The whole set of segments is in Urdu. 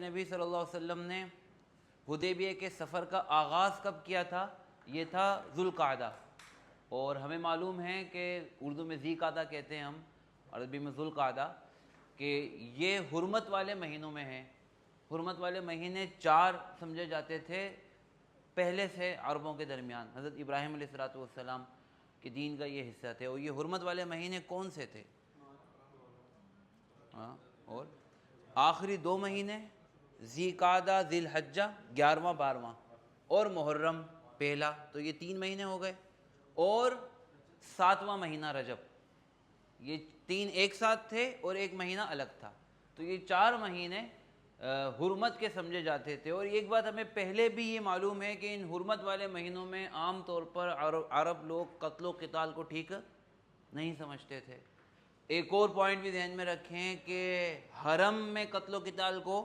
نبی صلی اللہ علیہ وسلم نے حدیبیہ کے سفر کا آغاز کب کیا تھا؟ یہ تھا ذوالقعدہ، اور ہمیں معلوم ہے کہ اردو میں ذی قعدہ کہتے ہیں ہم، عربی میں ذوالقعدہ، کہ یہ حرمت والے مہینوں میں ہے۔ حرمت والے مہینے 4 سمجھے جاتے تھے پہلے سے عربوں کے درمیان، حضرت ابراہیم علیہ السلام کے دین کا یہ حصہ تھے۔ اور یہ حرمت والے مہینے کون سے تھے؟ اور آخری 2 مہینے ذی قعدہ، ذی الحجہ 11واں 12واں، اور محرم پہلا، تو یہ 3 مہینے ہو گئے، اور 7واں مہینہ رجب، یہ 3 ایک ساتھ تھے اور ایک مہینہ الگ تھا، تو یہ 4 مہینے حرمت کے سمجھے جاتے تھے۔ اور ایک بات ہمیں پہلے بھی یہ معلوم ہے کہ ان حرمت والے مہینوں میں عام طور پر عرب لوگ قتل و قتال کو ٹھیک نہیں سمجھتے تھے۔ ایک اور پوائنٹ بھی ذہن میں رکھیں کہ حرم میں قتل و قتال کو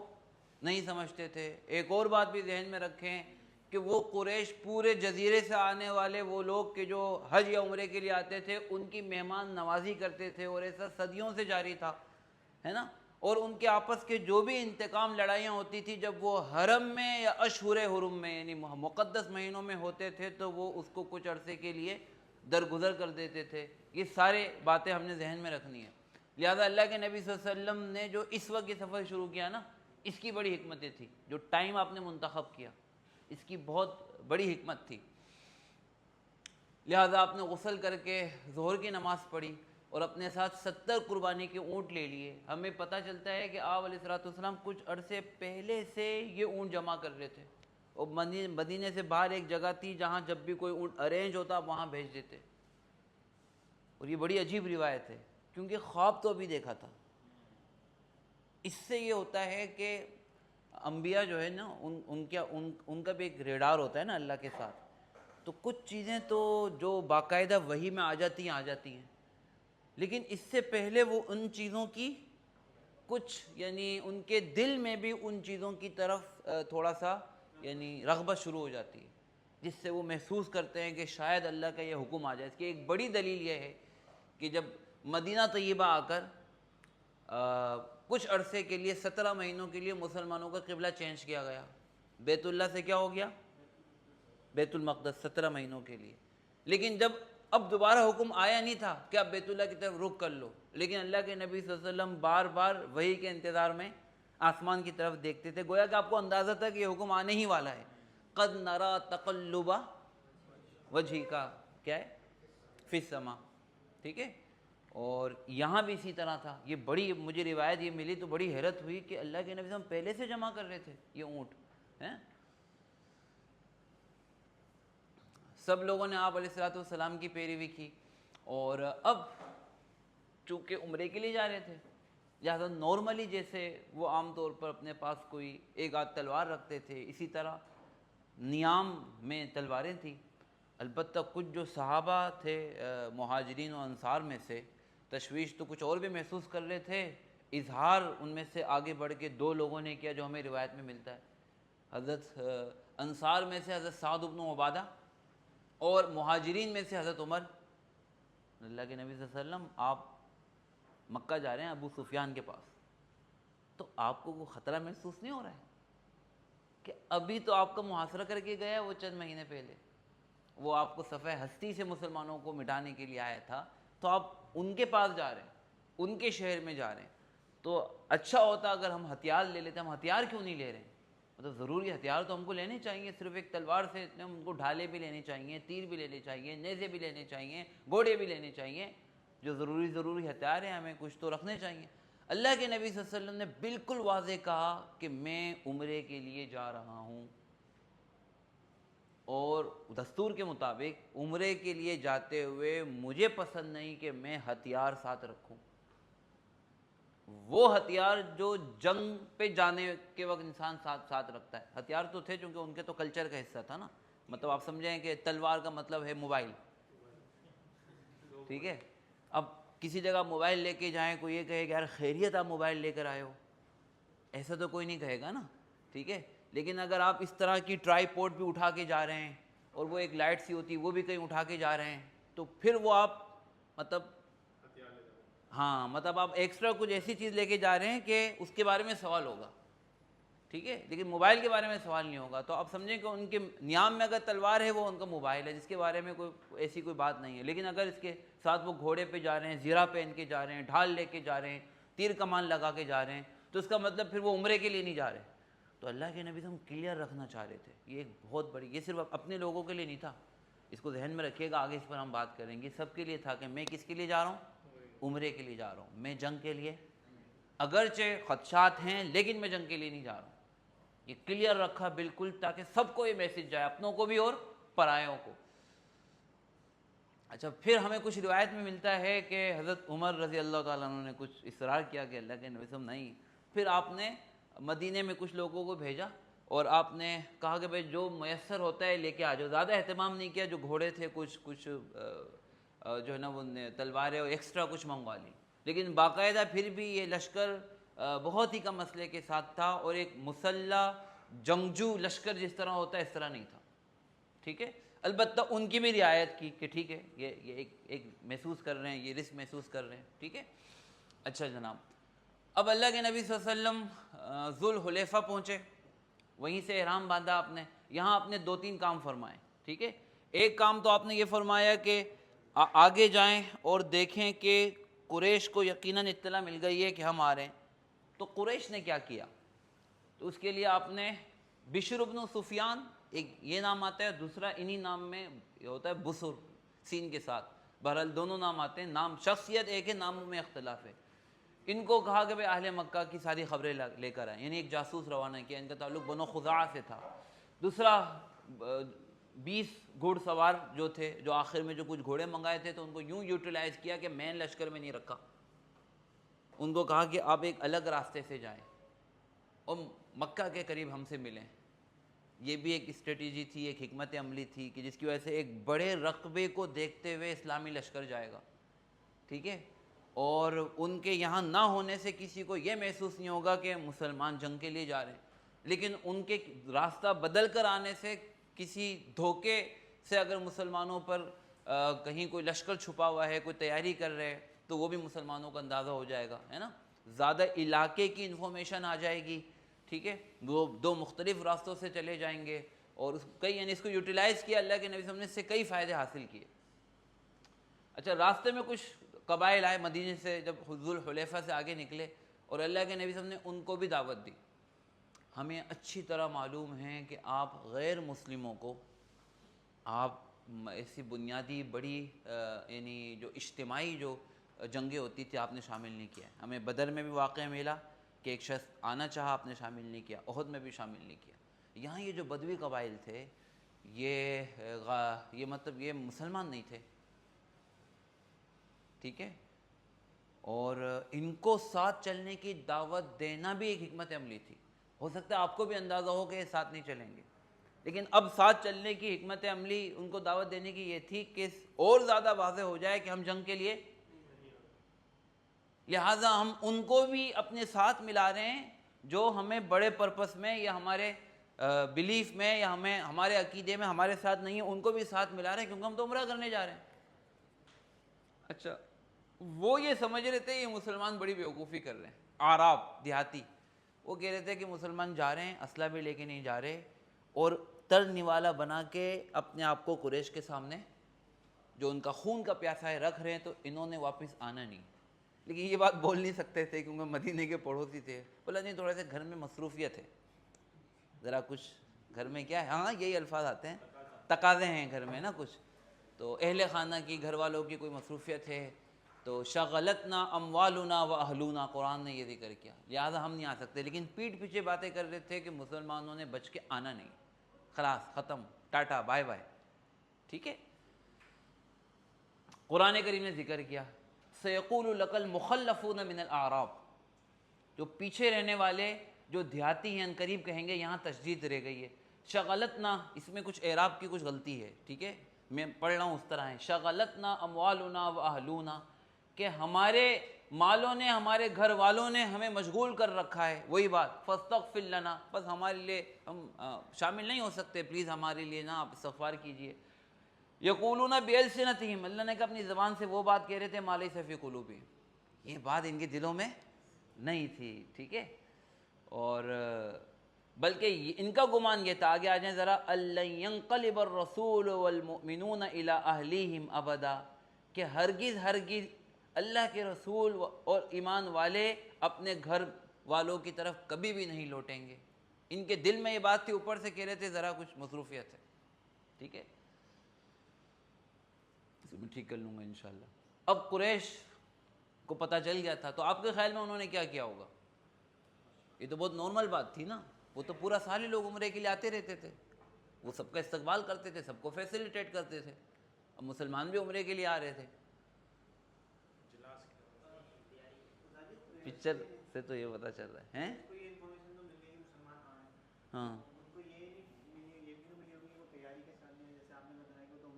نہیں سمجھتے تھے۔ ایک اور بات بھی ذہن میں رکھیں کہ وہ قریش پورے جزیرے سے آنے والے وہ لوگ کہ جو حج یا عمرے کے لیے آتے تھے ان کی مہمان نوازی کرتے تھے، اور ایسا صدیوں سے جاری تھا، ہے نا۔ اور ان کے آپس کے جو بھی انتقام لڑائیاں ہوتی تھی، جب وہ حرم میں یا اشہر حرم میں یعنی مقدس مہینوں میں ہوتے تھے تو وہ اس کو کچھ عرصے کے لیے درگزر کر دیتے تھے۔ یہ سارے باتیں ہم نے ذہن میں رکھنی ہے۔ لہذا اللہ کے نبی صلی اللہ علیہ وسلم نے جو اس وقت یہ سفر شروع کیا نا، اس کی بڑی حکمتیں تھی۔ جو ٹائم آپ نے منتخب کیا اس کی بہت بڑی حکمت تھی۔ لہذا آپ نے غسل کر کے ظہر کی نماز پڑھی اور اپنے ساتھ 70 قربانی کے اونٹ لے لیے۔ ہمیں پتہ چلتا ہے کہ آپ علیہ السلام کچھ عرصے پہلے سے یہ اونٹ جمع کر رہے تھے، اور مدینے سے باہر ایک جگہ تھی جہاں جب بھی کوئی اونٹ ارینج ہوتا وہاں بھیج دیتے۔ اور یہ بڑی عجیب روایت ہے کیونکہ خواب تو ابھی دیکھا تھا۔ اس سے یہ ہوتا ہے کہ انبیاء جو ہے نا ان کا بھی ایک ریڈار ہوتا ہے نا اللہ کے ساتھ، تو کچھ چیزیں تو جو باقاعدہ وحی میں آ جاتی ہیں، لیکن اس سے پہلے وہ ان چیزوں کی کچھ یعنی ان کے دل میں بھی ان چیزوں کی طرف تھوڑا سا یعنی رغبت شروع ہو جاتی ہے، جس سے وہ محسوس کرتے ہیں کہ شاید اللہ کا یہ حکم آ جائے۔ اس کی ایک بڑی دلیل یہ ہے کہ جب مدینہ طیبہ آ کر کچھ عرصے کے لیے 17 مہینوں کے لیے مسلمانوں کا قبلہ چینج کیا گیا، بیت اللہ سے کیا ہو گیا؟ بیت المقدس 17 مہینوں کے لیے۔ لیکن جب اب دوبارہ حکم آیا نہیں تھا کہ آپ بیت اللہ کی طرف رخ کر لو، لیکن اللہ کے نبی صلی اللہ علیہ وسلم بار بار وحی کے انتظار میں آسمان کی طرف دیکھتے تھے، گویا کہ آپ کو اندازہ تھا کہ یہ حکم آنے ہی والا ہے۔ قد نرا تقلب وجهک، کیا ہے؟ فی السماء، ٹھیک ہے۔ اور یہاں بھی اسی طرح تھا۔ یہ بڑی مجھے روایت یہ ملی تو بڑی حیرت ہوئی کہ اللہ کے نبی صلی اللہ علیہ وسلم پہلے سے جمع کر رہے تھے یہ اونٹ ہیں۔ سب لوگوں نے آپ علیہ السلام کی پیروی کی، اور اب چونکہ عمرے کے لیے جا رہے تھے، لہٰذا نارملی جیسے وہ عام طور پر اپنے پاس کوئی ایک آدھ تلوار رکھتے تھے، اسی طرح نیام میں تلواریں تھیں۔ البتہ کچھ جو صحابہ تھے مہاجرین و انصار میں سے، تشویش تو کچھ اور بھی محسوس کر رہے تھے۔ اظہار ان میں سے آگے بڑھ کے 2 لوگوں نے کیا جو ہمیں روایت میں ملتا ہے۔ حضرت انصار میں سے حضرت سعد بن عبادہ، اور مہاجرین میں سے حضرت عمر۔ اللہ کے نبی صلی اللہ علیہ وسلم آپ مکہ جا رہے ہیں ابو سفیان کے پاس، تو آپ کو وہ خطرہ محسوس نہیں ہو رہا ہے کہ ابھی تو آپ کا محاصرہ کر کے گیا وہ چند مہینے پہلے، وہ آپ کو صفحہ ہستی سے مسلمانوں کو مٹانے کے لیے آیا تھا، تو آپ ان کے پاس جا رہے ہیں، ان کے شہر میں جا رہے ہیں، تو اچھا ہوتا اگر ہم ہتھیار لے لیتے۔ ہم ہتھیار کیوں نہیں لے رہے ہیں؟ مطلب ضروری ہتھیار تو ہم کو لینے چاہیے، صرف ایک تلوار سے ہم کو ڈھالے بھی لینے چاہیے، تیر بھی لینے چاہیے، نیزے بھی لینے چاہیے، گھوڑے بھی لینے چاہیے، جو ضروری ہتھیار ہیں ہمیں کچھ تو رکھنے چاہیے۔ اللہ کے نبی صلی اللہ علیہ وسلم نے بالکل واضح کہا کہ میں عمرے کے لیے جا رہا ہوں، اور دستور کے مطابق عمرے کے لیے جاتے ہوئے مجھے پسند نہیں کہ میں ہتھیار ساتھ رکھوں، وہ ہتھیار جو جنگ پہ جانے کے وقت انسان ساتھ رکھتا ہے۔ ہتھیار تو تھے چونکہ ان کے تو کلچر کا حصہ تھا نا، مطلب آپ سمجھیں کہ تلوار کا مطلب ہے موبائل، ٹھیک ہے۔ اب کسی جگہ موبائل لے کے جائیں، کوئی یہ کہے کہ یار خیریت آپ موبائل لے کر آئے ہو، ایسا تو کوئی نہیں کہے گا نا، ٹھیک ہے۔ لیکن اگر آپ اس طرح کی ٹرائی پوڈ بھی اٹھا کے جا رہے ہیں، اور وہ ایک لائٹ سی ہوتی ہے وہ بھی کہیں اٹھا کے جا رہے ہیں، تو پھر وہ آپ مطلب ہاں مطلب آپ ایکسٹرا کچھ ایسی چیز لے کے جا رہے ہیں کہ اس کے بارے میں سوال ہوگا، ٹھیک ہے، لیکن موبائل کے بارے میں سوال نہیں ہوگا. تو آپ سمجھیں کہ ان کے نیام میں اگر تلوار ہے وہ ان کا موبائل ہے، جس کے بارے میں کوئی ایسی کوئی بات نہیں ہے. لیکن اگر اس کے ساتھ وہ گھوڑے پہ جا رہے ہیں، زیرہ پہن کے جا رہے ہیں، ڈھال لے کے جا رہے ہیں، تیر کمان لگا کے جا رہے ہیں، تو اس کا مطلب پھر وہ عمرے کے لیے نہیں جا رہے. تو اللہ کے نبی سے ہم کلیئر رکھنا چاہ رہے تھے. یہ ایک بہت بڑی، یہ صرف اپنے لوگوں کے لیے نہیں تھا، اس کو ذہن میں رکھیے گا، آگے اس پر ہم بات کریں گے. سب کے لیے تھا کہ میں کس کے لیے جا رہا ہوں؟ عمرے کے لیے جا رہا ہوں. میں جنگ کے لیے، اگرچہ خدشات ہیں لیکن میں جنگ کے لیے نہیں جا رہا ہوں. یہ کلیئر رکھا بالکل، تاکہ سب کو یہ میسج جائے، اپنوں کو بھی اور پرایوں کو. اچھا، پھر ہمیں کچھ روایت میں ملتا ہے کہ حضرت عمر رضی اللہ تعالیٰ عنہ نے کچھ اصرار کیا کہ اللہ کے نبی صلی اللہ علیہ وسلم نہیں. پھر آپ نے مدینے میں کچھ لوگوں کو بھیجا اور آپ نے کہا کہ بھائی جو میسر ہوتا ہے لے کے آ جاؤ. زیادہ اہتمام نہیں کیا، جو گھوڑے تھے کچھ جو ہے نا وہ تلواریں اور ایکسٹرا کچھ منگوا لی. لیکن باقاعدہ پھر بھی یہ لشکر بہت ہی کم مسئلے کے ساتھ تھا، اور ایک مسلح جنگجو لشکر جس طرح ہوتا ہے اس طرح نہیں تھا. ٹھیک ہے، البتہ ان کی بھی رعایت کی کہ ٹھیک ہے یہ ایک محسوس کر رہے ہیں، یہ رسک محسوس کر رہے ہیں. ٹھیک ہے. اچھا جناب، اب اللہ کے نبی صلی اللہ علیہ وسلم ذوالحلیفہ پہنچے، وہیں سے احرام باندھا آپ نے. یہاں آپ نے 2-3 کام فرمائے. ٹھیک ہے، ایک کام تو آپ نے یہ فرمایا کہ آگے جائیں اور دیکھیں کہ قریش کو یقیناً اطلاع مل گئی ہے کہ ہم آ رہے ہیں. تو قریش نے کیا کیا؟ تو اس کے لیے آپ نے بشر بن سفیان، ایک یہ نام آتا ہے، دوسرا انہی نام میں یہ ہوتا ہے بسر سین کے ساتھ. بہرحال دونوں نام آتے ہیں، نام شخصیت ایک ہے، ناموں میں اختلاف ہے. ان کو کہا کہ بھائی اہل مکہ کی ساری خبریں لے کر آئیں، یعنی ایک جاسوس روانہ کیا. ان کا تعلق بنو خزاعہ سے تھا. دوسرا 20 گھوڑ سوار جو تھے، جو آخر میں جو کچھ گھوڑے منگائے تھے، تو ان کو یوں یوٹیلائز کیا کہ مین لشکر میں نہیں رکھا. ان کو کہا کہ آپ ایک الگ راستے سے جائیں اور مکہ کے قریب ہم سے ملیں. یہ بھی ایک اسٹریٹجی تھی، ایک حکمت عملی تھی کہ جس کی وجہ سے ایک بڑے رقبے کو دیکھتے ہوئے اسلامی لشکر جائے گا. ٹھیک ہے، اور ان کے یہاں نہ ہونے سے کسی کو یہ محسوس نہیں ہوگا کہ مسلمان جنگ کے لیے جا رہے ہیں. لیکن ان کے راستہ بدل کر آنے سے، کسی دھوکے سے اگر مسلمانوں پر کہیں کوئی لشکر چھپا ہوا ہے، کوئی تیاری کر رہے ہیں، تو وہ بھی مسلمانوں کو اندازہ ہو جائے گا، ہے نا. زیادہ علاقے کی انفارمیشن آ جائے گی. ٹھیک ہے، وہ 2 مختلف راستوں سے چلے جائیں گے، اور کئی یعنی اس کو یوٹیلائز کیا اللہ کے نبی صلی اللہ علیہ وسلم نے، اس سے کئی فائدے حاصل کیے. اچھا، راستے میں کچھ قبائل آئے مدینے سے، جب ذوالحلیفہ سے آگے نکلے، اور اللہ کے نبی صلی اللہ علیہ وسلم نے ان کو بھی دعوت دی. ہمیں اچھی طرح معلوم ہے کہ آپ غیر مسلموں کو، آپ ایسی بنیادی بڑی یعنی جو اجتماعی جو جنگیں ہوتی تھی آپ نے شامل نہیں کیا. ہمیں بدر میں بھی واقعہ ملا کہ ایک شخص آنا چاہا، آپ نے شامل نہیں کیا. احد میں بھی شامل نہیں کیا. یہاں یہ جو بدوی قبائل تھے، یہ مطلب یہ مسلمان نہیں تھے. ٹھیک ہے، اور ان کو ساتھ چلنے کی دعوت دینا بھی ایک حکمت عملی تھی. ہو سکتا ہے آپ کو بھی اندازہ ہو کہ یہ ساتھ نہیں چلیں گے، لیکن اب ساتھ چلنے کی حکمت عملی ان کو دعوت دینے کی یہ تھی کہ اور زیادہ واضح ہو جائے کہ ہم جنگ کے لیے، لہٰذا ہم ان کو بھی اپنے ساتھ ملا رہے ہیں جو ہمیں بڑے پرپس میں یا ہمارے بلیف میں یا ہمارے عقیدے میں ہمارے ساتھ نہیں ہیں، ان کو بھی ساتھ ملا رہے ہیں، کیونکہ ہم تو عمرہ کرنے جا رہے ہیں. اچھا، وہ یہ سمجھ رہے تھے یہ مسلمان بڑی بیوقوفی کر رہے ہیں. اعراب دیہاتی وہ کہہ رہے تھے کہ مسلمان جا رہے ہیں، اسلحہ بھی لے کے نہیں جا رہے، اور تر نوالا بنا کے اپنے آپ کو قریش کے سامنے جو ان کا خون کا پیاسا ہے رکھ رہے ہیں، تو انہوں نے واپس آنا نہیں. لیکن یہ بات بول نہیں سکتے تھے کیونکہ مدینے کے پڑوسی تھے. بولا نہیں، تھوڑے سے گھر میں مصروفیت ہے، ذرا کچھ گھر میں کیا ہے، ہاں یہی الفاظ آتے ہیں، تقاضے ہیں گھر میں نا کچھ، تو اہل خانہ کی، گھر والوں کی کوئی مصروفیت ہے. تو شغلتنا اموالنا و اہلونا، قرآن نے یہ ذکر کیا، لہٰذا ہم نہیں آ سکتے. لیکن پیٹھ پیچھے باتیں کر رہے تھے کہ مسلمانوں نے بچ کے آنا نہیں، خلاص ختم، ٹاٹا بائے بائے. ٹھیک ہے، قرآن کریم نے ذکر کیا سیقول لک المخلفون من الاعراب، جو پیچھے رہنے والے جو دیہاتی ہیں ان قریب کہیں گے. یہاں تشدید رہ گئی ہے. شغلتنا، اس میں کچھ اعراب کی کچھ غلطی ہے. ٹھیک ہے، میں پڑھ رہا ہوں اس طرح ہے، شغلتنا اموالنا و اہلونا، کہ ہمارے مالوں نے، ہمارے گھر والوں نے ہمیں مشغول کر رکھا ہے. وہی بات، فاستغفر لنا، بس ہمارے لیے ہم شامل نہیں ہو سکتے، پلیز ہمارے لیے نا آپ استغفار کیجئے. یقولون بألسنتہم، اللہ نے کہا اپنی زبان سے وہ بات کہہ رہے تھے ما لیس فی قلوبہم، یہ بات ان کے دلوں میں نہیں تھی. ٹھیک ہے، اور بلکہ ان کا گمان یہ تھا، آگے آ جائیں ذرا، أَلَّن يَنقَلِبَ الرَّسُولُ وَالْمُؤْمِنُونَ إِلَىٰ أَهْلِهِمْ أَبَدًا، کہ ہرگز ہرگز اللہ کے رسول اور ایمان والے اپنے گھر والوں کی طرف کبھی بھی نہیں لوٹیں گے۔ ان کے دل میں یہ بات تھی، اوپر سے کہہ رہے تھے ذرا کچھ مصروفیت ہے، ٹھیک ہے، اسے میں ٹھیک کر لوں گا انشاءاللہ۔ اب قریش کو پتہ چل گیا تھا، تو آپ کے خیال میں انہوں نے کیا کیا ہوگا؟ یہ تو بہت نارمل بات تھی نا، وہ تو پورا سال ہی لوگ عمرے کے لیے آتے رہتے تھے، وہ سب کا استقبال کرتے تھے، سب کو فیسیلیٹیٹ کرتے تھے، اب مسلمان بھی عمرے کے لیے آ رہے تھے۔ پکچر سے تو یہ پتہ چل رہا ہے، ہاں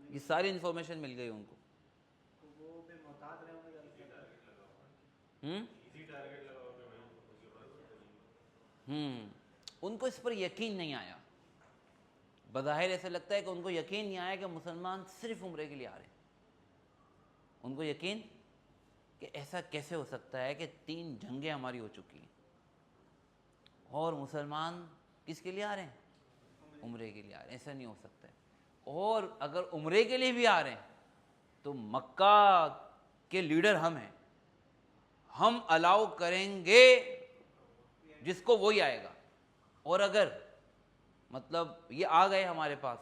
یہ ساری انفارمیشن مل گئی ان کو۔ ان کو اس پر یقین نہیں آیا، بظاہر ایسا لگتا ہے کہ ان کو یقین نہیں آیا کہ مسلمان صرف عمرے کے لیے آ رہے ہیں۔ ان کو یقین کہ ایسا کیسے ہو سکتا ہے کہ 3 جنگیں ہماری ہو چکی ہیں اور مسلمان کس کے لیے آ رہے ہیں؟ عمرے کے لیے آ رہے ہیں، ایسا نہیں ہو سکتا ہے۔ اور اگر عمرے کے لیے بھی آ رہے ہیں تو مکہ کے لیڈر ہم ہیں، ہم الاؤ کریں گے جس کو وہی آئے گا، اور اگر مطلب یہ آ گئے ہمارے پاس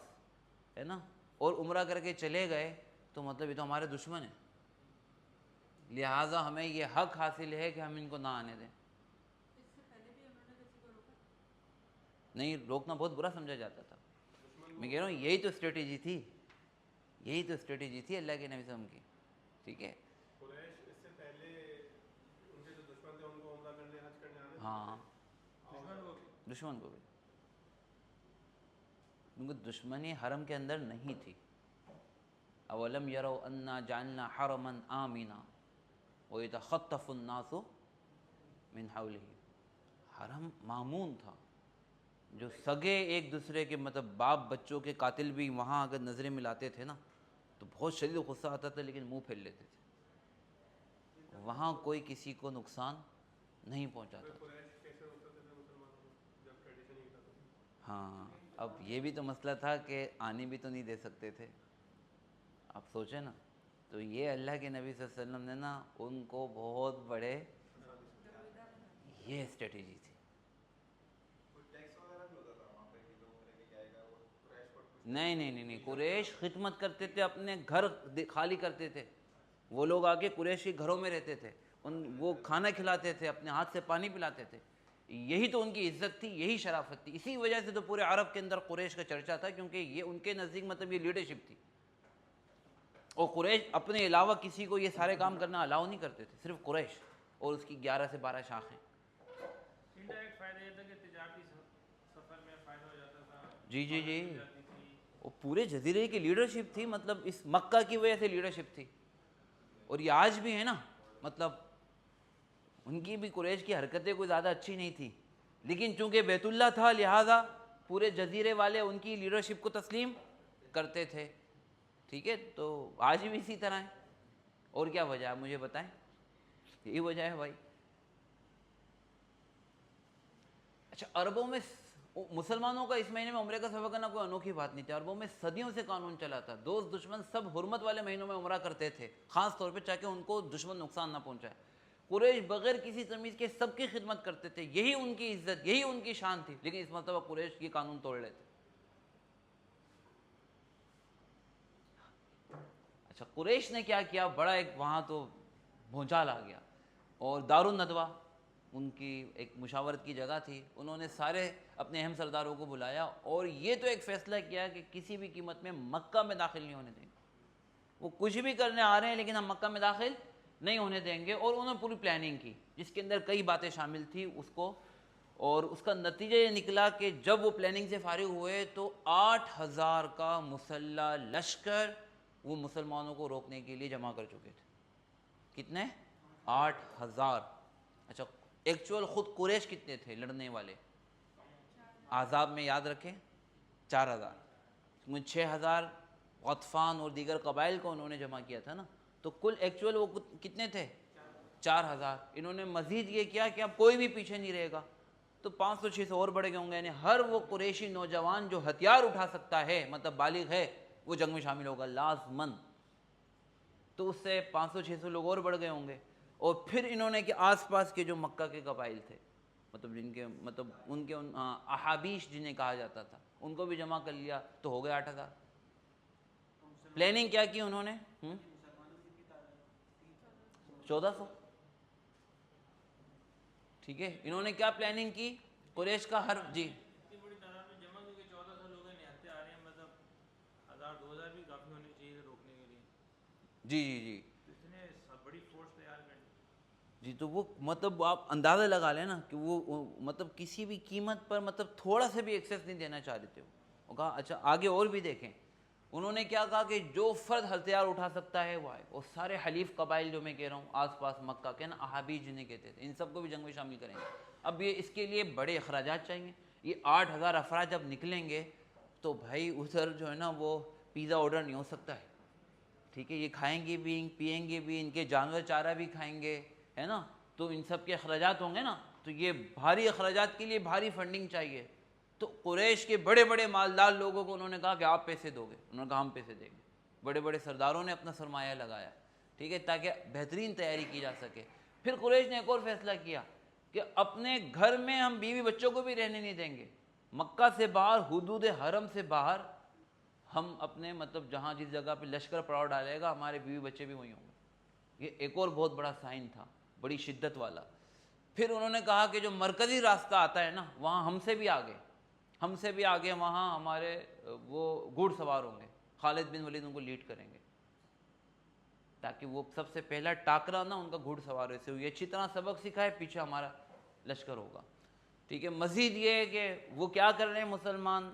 ہے نا اور عمرہ کر کے چلے گئے تو مطلب یہ تو ہمارے دشمن ہیں، لہٰذا ہمیں یہ حق حاصل ہے کہ ہم ان کو نہ آنے دیں۔ نہیں، روکنا بہت برا سمجھا جاتا تھا، میں کہہ رہا ہوں یہی تو اسٹریٹجی تھی، یہی تو اسٹریٹجی تھی اللہ کے نبی صلی اللہ علیہ وسلم کی، ٹھیک ہے۔ ہاں دشمن کو بھی، کیونکہ دشمنی حرم کے اندر نہیں تھی۔ اولم یروا انا جعلنا حرما آمنا ویتخطف الناس من حولہ، حرم مامون تھا، جو سگے ایک دوسرے کے مطلب باپ بچوں کے قاتل بھی وہاں اگر نظریں ملاتے تھے نا تو بہت شدید غصہ آتا تھا، لیکن منہ پھیر لیتے تھے، وہاں کوئی کسی کو نقصان نہیں پہنچاتا تھا۔ ہاں اب یہ بھی تو مسئلہ تھا کہ آنے بھی تو نہیں دے سکتے تھے، آپ سوچیں نا، تو یہ اللہ کے نبی صلی اللہ علیہ وسلم نے نا ان کو بہت بڑے، یہ اسٹریٹجی تھی۔ نہیں، قریش خدمت کرتے تھے، اپنے گھر خالی کرتے تھے، وہ لوگ آ کے قریش کے گھروں میں رہتے تھے، وہ کھانا کھلاتے تھے، اپنے ہاتھ سے پانی پلاتے تھے، یہی تو ان کی عزت تھی، یہی شرافت تھی۔ اسی وجہ سے تو پورے عرب کے اندر قریش کا چرچا تھا، کیونکہ یہ ان کے نزدیک مطلب یہ لیڈرشپ تھی، اور قریش اپنے علاوہ کسی کو یہ سارے کام کرنا الاؤ نہیں کرتے تھے، صرف قریش اور اس کی 11 سے 12 شاخیں۔ جی وہ پورے جزیرے کی لیڈرشپ تھی، مطلب اس مکہ کی وجہ سے لیڈرشپ تھی، اور یہ آج بھی ہے نا، مطلب ان کی بھی قریش کی حرکتیں کوئی زیادہ اچھی نہیں تھی، لیکن چونکہ بیت اللہ تھا لہٰذا پورے جزیرے والے ان کی لیڈرشپ کو تسلیم کرتے تھے، ٹھیک ہے۔ تو آج بھی اسی طرح ہے، اور کیا وجہ ہے مجھے بتائیں؟ یہی وجہ ہے بھائی۔ اچھا، عربوں میں مسلمانوں کا اس مہینے میں عمرے کا سفر کرنا کوئی انوکھی بات نہیں تھی، عربوں میں صدیوں سے قانون چلا تھا، دوست دشمن سب حرمت والے مہینوں میں عمرہ کرتے تھے، خاص طور پہ تاکہ ان کو دشمن نقصان نہ پہنچائے۔ قریش بغیر کسی تمیز کے سب کی خدمت کرتے تھے، یہی ان کی عزت، یہی ان کی شان تھی، لیکن اس مرتبہ قریش کی قانون توڑ لیتے۔ اچھا، قریش نے کیا کیا، بڑا ایک وہاں تو بھونچال آ گیا، اور دارالندوہ ان کی ایک مشاورت کی جگہ تھی، انہوں نے سارے اپنے اہم سرداروں کو بلایا اور یہ تو ایک فیصلہ کیا کہ کسی بھی قیمت میں مکہ میں داخل نہیں ہونے دیں گے، وہ کچھ بھی کرنے آ رہے ہیں لیکن ہم مکہ میں داخل نہیں ہونے دیں گے، اور انہوں نے پوری پلاننگ کی جس کے اندر کئی باتیں شامل تھی اس کو، اور اس کا نتیجہ یہ نکلا کہ جب وہ پلاننگ سے فارغ ہوئے تو 8000 کا مسلح لشکر وہ مسلمانوں کو روکنے کے لیے جمع کر چکے تھے۔ کتنے؟ 8000۔ اچھا، ایکچوئل خود قریش کتنے تھے لڑنے والے؟ احزاب میں یاد رکھیں 4000، 6000 غطفان اور دیگر قبائل کو انہوں نے جمع کیا تھا نا، تو کل ایکچوئل وہ کتنے تھے؟ 4000۔ انہوں نے مزید یہ کیا کہ اب کوئی بھی پیچھے نہیں رہے گا، تو 500-600 اور بڑھ گئے ہوں گے. یعنی ہر وہ قریشی نوجوان جو ہتھیار اٹھا سکتا ہے, مطلب بالغ ہے, وہ جنگ میں شامل ہوگا لازماً. تو اس سے 500-600 لوگ اور بڑھ گئے ہوں گے. اور پھر انہوں نے کہ آس پاس کے جو مکہ کے قبائل تھے, مطلب جن کے مطلب ان کے احابیش جنہیں کہا جاتا تھا, ان کو بھی جمع کر لیا, تو ہو گئے 8,000. پلاننگ کیا کی انہوں نے, 1400. ٹھیک ہے, انہوں نے کیا پلاننگ کی, قریش کا ہر جی اتنی بڑی تعداد میں جمع کیونکہ 1400 لوگ نہتے آ رہے ہیں, مطلب 1000-2000 بھی کافی ہونے چاہیے روکنے کے لیے. جی جی جی اتنے بڑی فورس تیار کرنی جی. تو وہ مطلب آپ اندازہ لگا لیں نا کہ وہ مطلب کسی بھی قیمت پر مطلب تھوڑا سا بھی ایکسیس نہیں دینا چاہ رہے تھے. وہ کہا اچھا آگے اور بھی دیکھیں. انہوں نے کیا کہا کہ جو فرد ہتھیار اٹھا سکتا ہے وہ آئے. اور سارے حلیف قبائل جو میں کہہ رہا ہوں آس پاس مکہ کے نا, احابیش جنہیں کہتے تھے, ان سب کو بھی جنگ میں شامل کریں گے. اب یہ اس کے لیے بڑے اخراجات چاہیے. یہ 8,000 افراد جب نکلیں گے تو بھائی ادھر جو ہے نا وہ پیزا آرڈر نہیں ہو سکتا ہے. ٹھیک ہے, یہ کھائیں گے بھی, پئیں گے بھی, ان کے جانور چارہ بھی کھائیں گے, ہے نا. تو ان سب کے اخراجات ہوں گے نا, تو یہ بھاری اخراجات کے لیے بھاری فنڈنگ چاہیے. تو قریش کے بڑے بڑے مالدار لوگوں کو انہوں نے کہا کہ آپ پیسے دو گے. انہوں نے کہا ہم پیسے دیں گے. بڑے بڑے سرداروں نے اپنا سرمایہ لگایا, ٹھیک ہے, تاکہ بہترین تیاری کی جا سکے. پھر قریش نے ایک اور فیصلہ کیا کہ اپنے گھر میں ہم بیوی بچوں کو بھی رہنے نہیں دیں گے. مکہ سے باہر, حدود حرم سے باہر, ہم اپنے مطلب جہاں جس جگہ پہ لشکر پڑاؤ ڈالے گا ہمارے بیوی بچے بھی وہیں ہوں گے. یہ ایک اور بہت بڑا سائن تھا, بڑی شدت والا. پھر انہوں نے کہا کہ جو مرکزی راستہ آتا ہے نا وہاں ہم سے بھی آگے وہاں ہمارے وہ گھوڑ سوار ہوں گے. خالد بن ولید ان کو لیڈ کریں گے, تاکہ وہ سب سے پہلا ٹاکرا نا ان کا گھوڑ سوار سے ہوئی, اچھی طرح سبق سکھائے, پیچھے ہمارا لشکر ہوگا. ٹھیک ہے. مزید یہ ہے کہ وہ کیا کر رہے ہیں مسلمان,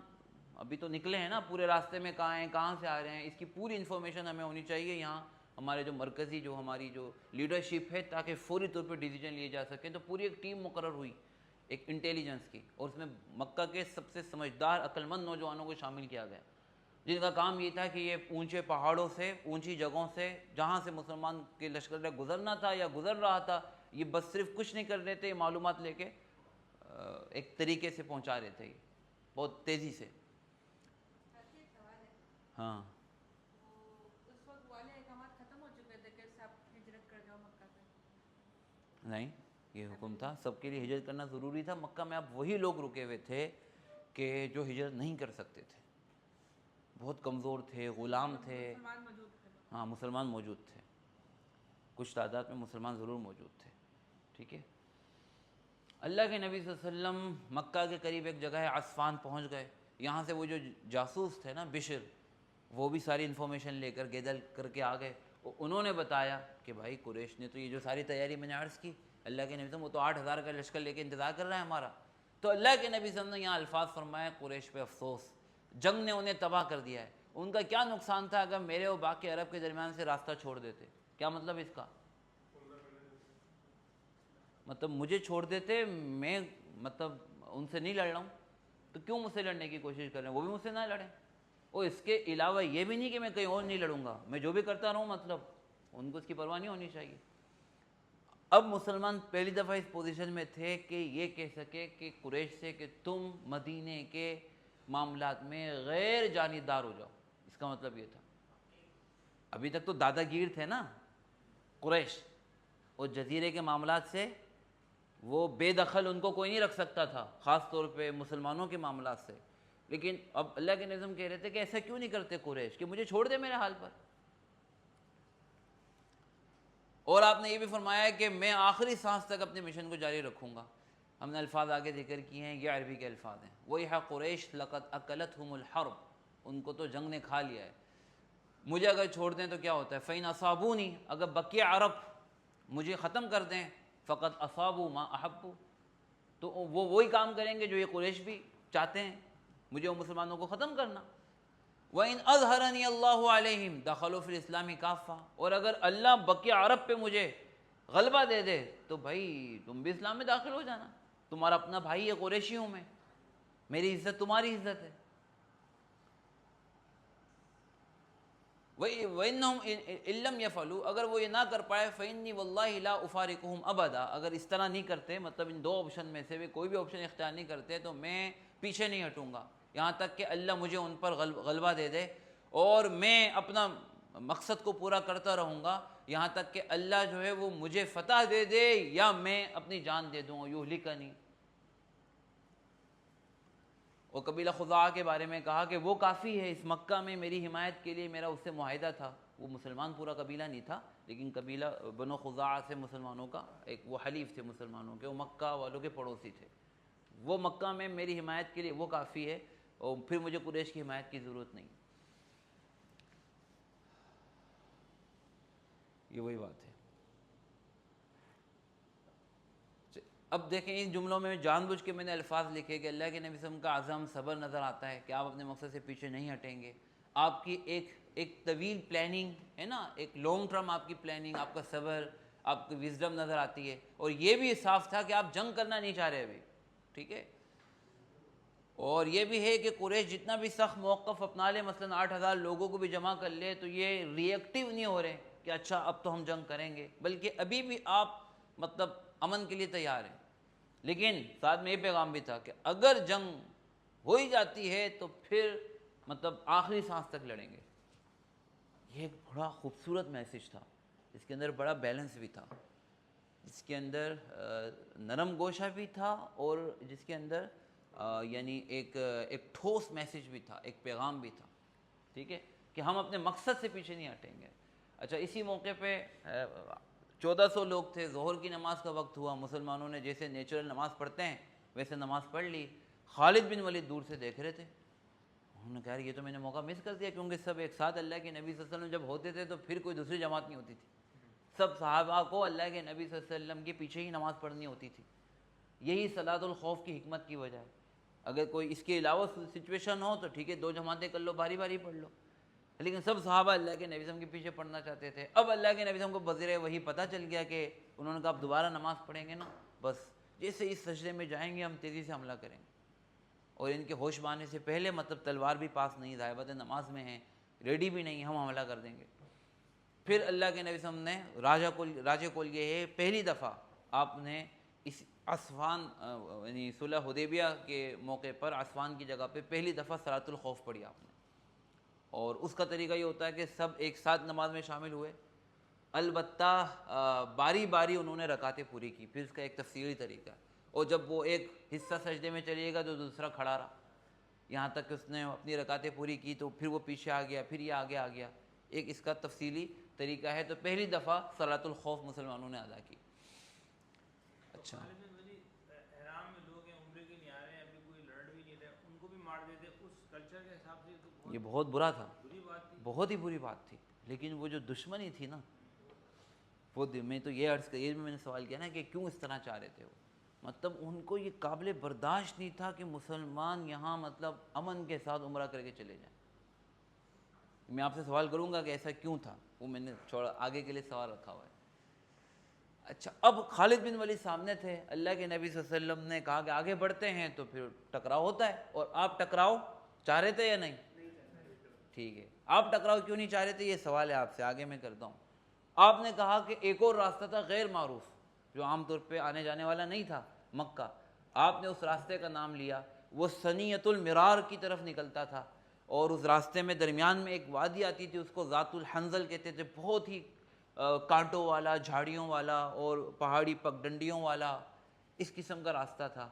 ابھی تو نکلے ہیں نا, پورے راستے میں کہاں ہیں, کہاں سے آ رہے ہیں, اس کی پوری انفارمیشن ہمیں ہونی چاہیے یہاں ہمارے جو مرکزی جو ہماری جو لیڈرشپ ہے, تاکہ فوری طور پہ ڈیسیجن لیے جا سکیں. تو پوری ایک ٹیم مقرر ہوئی ایک انٹیلیجنس کی, اور اس میں مکہ کے سب سے سمجھدار عقلمند نوجوانوں کو شامل کیا گیا, جن کا کام یہ تھا کہ یہ اونچے پہاڑوں سے, اونچی جگہوں سے, جہاں سے مسلمان کے لشکر گزرنا تھا یا گزر رہا تھا, یہ بس صرف کچھ نہیں کر رہے تھے, یہ معلومات لے کے ایک طریقے سے پہنچا رہے تھے, بہت تیزی سے. ہاں اس وقت والے احکامات ختم ہو چکے تھے کہ سب ہجرت کر جاؤ مکہ سے؟ نہیں, یہ حکم تھا سب کے لیے ہجرت کرنا ضروری تھا. مکہ میں اب وہی لوگ رکے ہوئے تھے کہ جو ہجرت نہیں کر سکتے تھے, بہت کمزور تھے, غلام تھے. مسلمان موجود تھے. ہاں مسلمان موجود تھے, کچھ تعداد میں مسلمان ضرور موجود تھے. ٹھیک ہے. اللہ کے نبی صلی اللہ علیہ وسلم مکہ کے قریب ایک جگہ ہے عصفان پہنچ گئے. یہاں سے وہ جو جاسوس تھے نا بشر, وہ بھی ساری انفارمیشن لے کر گیدر کر کے آ گئے. انہوں نے بتایا کہ بھائی قریش نے تو یہ جو ساری تیاری میں نے عرض کی, اللہ کے نبی صلی اللہ علیہ وسلم وہ تو 8,000 کا لشکر لے کے انتظار کر رہا ہے ہمارا. تو اللہ کے نبی صلی اللہ علیہ وسلم نے یہاں الفاظ فرمایا, قریش پہ افسوس, جنگ نے انہیں تباہ کر دیا ہے. ان کا کیا نقصان تھا اگر میرے اور باقی عرب کے درمیان سے راستہ چھوڑ دیتے؟ کیا مطلب اس کا, مطلب مجھے چھوڑ دیتے, میں مطلب ان سے نہیں لڑ رہا ہوں, تو کیوں مجھ سے لڑنے کی کوشش کر رہے ہیں, وہ بھی مجھ سے نہ لڑیں. اور اس کے علاوہ یہ بھی نہیں کہ میں کہیں اور نہیں لڑوں گا, میں جو بھی کرتا رہوں, مطلب ان کو اس کی پرواہ نہیں ہونی چاہیے. اب مسلمان پہلی دفعہ اس پوزیشن میں تھے کہ یہ کہہ سکے کہ قریش سے کہ تم مدینے کے معاملات میں غیر جانبدار ہو جاؤ. اس کا مطلب یہ تھا. ابھی تک تو دادا گیر تھے نا قریش, اور جزیرے کے معاملات سے وہ بے دخل ان کو کوئی نہیں رکھ سکتا تھا, خاص طور پہ مسلمانوں کے معاملات سے. لیکن اب اللہ کے نظم کہہ رہے تھے کہ ایسا کیوں نہیں کرتے قریش, کہ مجھے چھوڑ دے میرے حال پر. اور آپ نے یہ بھی فرمایا کہ میں آخری سانس تک اپنے مشن کو جاری رکھوں گا. ہم نے الفاظ آگے ذکر کیے ہیں, یہ عربی کے الفاظ ہیں. وہی ہے قریش لقد اکلتہم الحرب, ان کو تو جنگ نے کھا لیا ہے. مجھے اگر چھوڑ دیں تو کیا ہوتا ہے, فَإِنْ أَصَابُونِي, اگر بقیہ عرب مجھے ختم کر دیں, فقط اصابوا ما احبوا, تو وہ وہی کام کریں گے جو یہ قریش بھی چاہتے ہیں, مجھے وہ مسلمانوں کو ختم کرنا. وَإِنْ أَظْهَرَنِي اللَّهُ عَلَيْهِمْ دَخَلُوا فِي الْإِسْلَامِ كَافَّةً, اور اگر اللہ بقیہ عرب پہ مجھے غلبہ دے دے تو بھائی تم بھی اسلام میں داخل ہو جانا, تمہارا اپنا بھائی ہے, قریشی ہوں میں, میری عزت تمہاری عزت ہے. وَإِنَّهُمْ إِن لَّمْ يَفْعَلُوا، اگر وہ یہ نہ کر پائے فَإِنِّي وَاللَّهِ لَا أُفَارِقُهُمْ أَبَدًا، اگر اس طرح نہیں کرتے، مطلب ان دو آپشن میں سے بھی کوئی بھی آپشن اختیار نہیں کرتے، تو میں پیچھے نہیں ہٹوں گا یہاں تک کہ اللہ مجھے ان پر غلبہ دے دے، اور میں اپنا مقصد کو پورا کرتا رہوں گا یہاں تک کہ اللہ جو ہے وہ مجھے فتح دے دے یا میں اپنی جان دے دوں، یہلکنی۔ اور قبیلہ خزاعہ کے بارے میں کہا کہ وہ کافی ہے اس مکہ میں میری حمایت کے لیے، میرا اس سے معاہدہ تھا، وہ مسلمان پورا قبیلہ نہیں تھا لیکن قبیلہ بنو خزاعہ سے مسلمانوں کا ایک وہ حلیف تھے مسلمانوں کے، وہ مکہ والوں کے پڑوسی تھے، وہ مکہ میں میری حمایت کے لیے وہ کافی ہے، اور پھر مجھے قریش کی حمایت کی ضرورت نہیں۔ یہ وہی بات ہے۔ اب دیکھیں ان جملوں میں جان بوجھ کے میں نے الفاظ لکھے کہ اللہ کے نبی صلی اللہ علیہ وسلم کا عزم صبر نظر آتا ہے کہ آپ اپنے مقصد سے پیچھے نہیں ہٹیں گے، آپ کی ایک طویل پلاننگ ہے نا، ایک لانگ ٹرم آپ کی پلاننگ، آپ کا صبر، آپ کی وزڈم نظر آتی ہے، اور یہ بھی صاف تھا کہ آپ جنگ کرنا نہیں چاہ رہے ابھی، ٹھیک ہے۔ اور یہ بھی ہے کہ قریش جتنا بھی سخت موقف اپنا لے، مثلا 8,000 لوگوں کو بھی جمع کر لے، تو یہ ری ایکٹیو نہیں ہو رہے کہ اچھا اب تو ہم جنگ کریں گے، بلکہ ابھی بھی آپ مطلب امن کے لیے تیار ہیں۔ لیکن ساتھ میں یہ پیغام بھی تھا کہ اگر جنگ ہو ہی جاتی ہے تو پھر مطلب آخری سانس تک لڑیں گے۔ یہ ایک بڑا خوبصورت میسج تھا، جس کے اندر بڑا بیلنس بھی تھا، جس کے اندر نرم گوشہ بھی تھا، اور جس کے اندر یعنی ایک ٹھوس میسج بھی تھا، ایک پیغام بھی تھا، ٹھیک ہے، کہ ہم اپنے مقصد سے پیچھے نہیں ہٹیں گے۔ اچھا، اسی موقع پہ 1400 لوگ تھے، ظہر کی نماز کا وقت ہوا، مسلمانوں نے جیسے نیچرل نماز پڑھتے ہیں ویسے نماز پڑھ لی۔ خالد بن ولید دور سے دیکھ رہے تھے، انہوں نے کہا یہ تو میں نے موقع مس کر دیا، کیونکہ سب ایک ساتھ اللہ کے نبی صلی اللہ علیہ وسلم جب ہوتے تھے تو پھر کوئی دوسری جماعت نہیں ہوتی تھی، سب صحابہ کو اللہ کے نبی صلی اللہ علیہ وسلم کے پیچھے ہی نماز پڑھنی ہوتی تھی۔ یہی صلاۃ الخوف کی حکمت کی وجہ ہے۔ اگر کوئی اس کے علاوہ سچویشن ہو تو ٹھیک ہے، 2 جماعتیں کر لو، باری باری پڑھ لو، لیکن سب صحابہ اللہ کے نبی صلی اللہ علیہ وسلم کے پیچھے پڑھنا چاہتے تھے۔ اب اللہ کے نبی صلی اللہ علیہ وسلم کو بذریعہ وحی پتہ چل گیا کہ انہوں نے کہا اب دوبارہ نماز پڑھیں گے نا، بس جیسے اس سجدے میں جائیں گے ہم تیزی سے حملہ کریں گے، اور ان کے ہوش میں آنے سے پہلے مطلب تلوار بھی پاس نہیں، ذاہبت نماز میں ہیں، ریڈی بھی نہیں، ہم حملہ کر دیں گے۔ پھر اللہ کے نبی صلی اللہ علیہ وسلم نے راجہ کل یہ ہے، پہلی دفعہ آپ نے اس عصفان یعنی صلح حدیبیہ کے موقع پر عصفان کی جگہ پہ پہلی دفعہ صلاۃ الخوف پڑھی آپ نے، اور اس کا طریقہ یہ ہوتا ہے کہ سب ایک ساتھ نماز میں شامل ہوئے، البتہ باری باری انہوں نے رکعتیں پوری کی، پھر اس کا ایک تفصیلی طریقہ ہے، اور جب وہ ایک حصہ سجدے میں چلیے گا تو دوسرا کھڑا رہا، یہاں تک کہ اس نے اپنی رکعتیں پوری کی تو پھر وہ پیچھے آ گیا، پھر یہ آگے آ گیا، ایک اس کا تفصیلی طریقہ ہے۔ تو پہلی دفعہ صلاۃ الخوف مسلمانوں نے ادا کی۔ اچھا، احرام میں لوگ ہیں، عمرے کے لیے آ رہے ہیں، ابھی کوئی لڑ بھی نہیں رہے، ان کو بھی مار دیتے، اس کلچر کے حساب سے تو یہ بہت برا تھا، بری بات تھی، بہت ہی بری بات تھی، لیکن وہ جو دشمنی تھی نا، وہ میں تو یہ عرض یہ میں نے سوال کیا نا کہ کیوں اس طرح چاہ رہے تھے وہ، مطلب ان کو یہ قابل برداشت نہیں تھا کہ مسلمان یہاں مطلب امن کے ساتھ عمرہ کر کے چلے جائیں۔ میں آپ سے سوال کروں گا کہ ایسا کیوں تھا، وہ میں نے چھوڑا، آگے کے لیے سوال رکھا ہوا ہے۔ اچھا، اب خالد بن ولید سامنے تھے، اللہ کے نبی صلی اللہ علیہ وسلم نے کہا کہ آگے بڑھتے ہیں تو پھر ٹکراؤ ہوتا ہے، اور آپ ٹکراؤ چاہ رہے تھے یا نہیں؟ ٹھیک ہے، آپ ٹکراؤ کیوں نہیں چاہ رہے تھے، یہ سوال ہے آپ سے، آگے میں کرتا ہوں۔ آپ نے کہا کہ ایک اور راستہ تھا غیر معروف، جو عام طور پہ آنے جانے والا نہیں تھا مکہ، آپ نے اس راستے کا نام لیا، وہ ثنیۃ المرار کی طرف نکلتا تھا، اور اس راستے میں درمیان میں ایک وادی آتی تھی، اس کو ذات الحنظل کہتے تھے، بہت ہی کانٹوں والا، جھاڑیوں والا اور پہاڑی پگڈنڈیوں والا اس قسم کا راستہ تھا۔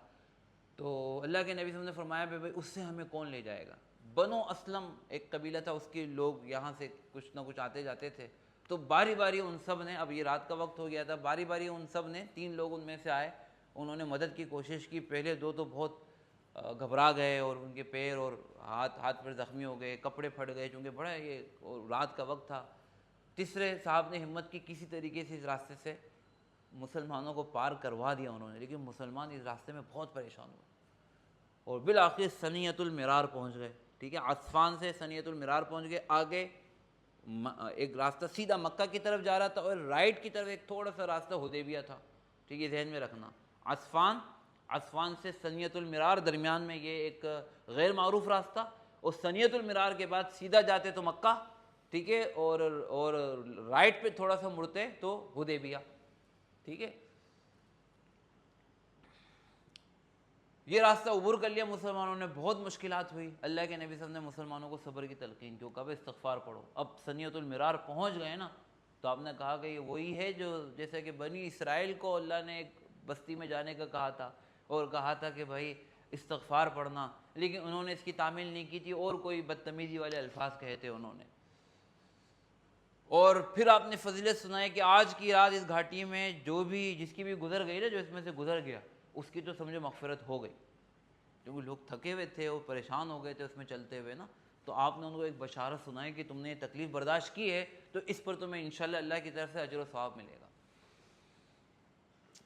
تو اللہ کے نبی صلی اللہ علیہ وسلم نے فرمایا بھائی اس سے ہمیں کون لے جائے گا؟ بنو اسلم ایک قبیلہ تھا، اس کے لوگ یہاں سے کچھ نہ کچھ آتے جاتے تھے، تو باری باری ان سب نے، اب یہ رات کا وقت ہو گیا تھا، باری باری ان سب نے، 3 لوگ ان میں سے آئے، انہوں نے مدد کی کوشش کی، پہلے 2 تو بہت گھبرا گئے اور ان کے پیر اور ہاتھ پر زخمی ہو گئے، کپڑے پھٹ گئے، چونکہ بڑا یہ رات کا وقت تھا۔ تیسرے صاحب نے ہمت کی، کسی طریقے سے اس راستے سے مسلمانوں کو پار کروا دیا انہوں نے، لیکن مسلمان اس راستے میں بہت پریشان ہوئے، اور بالآخر ثنیۃ المرار پہنچ گئے، ٹھیک ہے، عصفان سے ثنیۃ المرار پہنچ گئے۔ آگے ایک راستہ سیدھا مکہ کی طرف جا رہا تھا، اور رائٹ کی طرف ایک تھوڑا سا راستہ حدیبیہ تھا، ٹھیک ہے، ذہن میں رکھنا۔ عصفان سے ثنیۃ المرار درمیان میں یہ ایک غیر معروف راستہ، اور ثنیۃ المرار کے بعد سیدھا جاتے تو مکہ، ٹھیک ہے, اور رائٹ پہ تھوڑا سا مڑتے تو حدیبیہ. ٹھیک ہے, یہ راستہ عبور کر لیا مسلمانوں نے, بہت مشکلات ہوئی. اللہ کے نبی صلی اللہ علیہ وسلم نے مسلمانوں کو صبر کی تلقین کی, کب استغفار پڑھو. اب ثنیۃ المرار پہنچ گئے نا, تو آپ نے کہا کہ یہ وہی ہے جو جیسے کہ بنی اسرائیل کو اللہ نے ایک بستی میں جانے کا کہا تھا, اور کہا تھا کہ بھائی استغفار پڑھنا, لیکن انہوں نے اس کی تعمیل نہیں کی تھی, اور کوئی بدتمیزی والے الفاظ کہے تھے انہوں نے. اور پھر آپ نے فضیلت سنائی کہ آج کی رات اس گھاٹی میں جو بھی جس کی بھی گزر گئی نا, جو اس میں سے گزر گیا, اس کی تو سمجھو مغفرت ہو گئی. کیونکہ لوگ تھکے ہوئے تھے اور پریشان ہو گئے تھے اس میں چلتے ہوئے نا, تو آپ نے ان کو ایک بشارت سنائی کہ تم نے یہ تکلیف برداشت کی ہے تو اس پر تمہیں انشاءاللہ اللہ کی طرف سے اجر و ثواب ملے گا.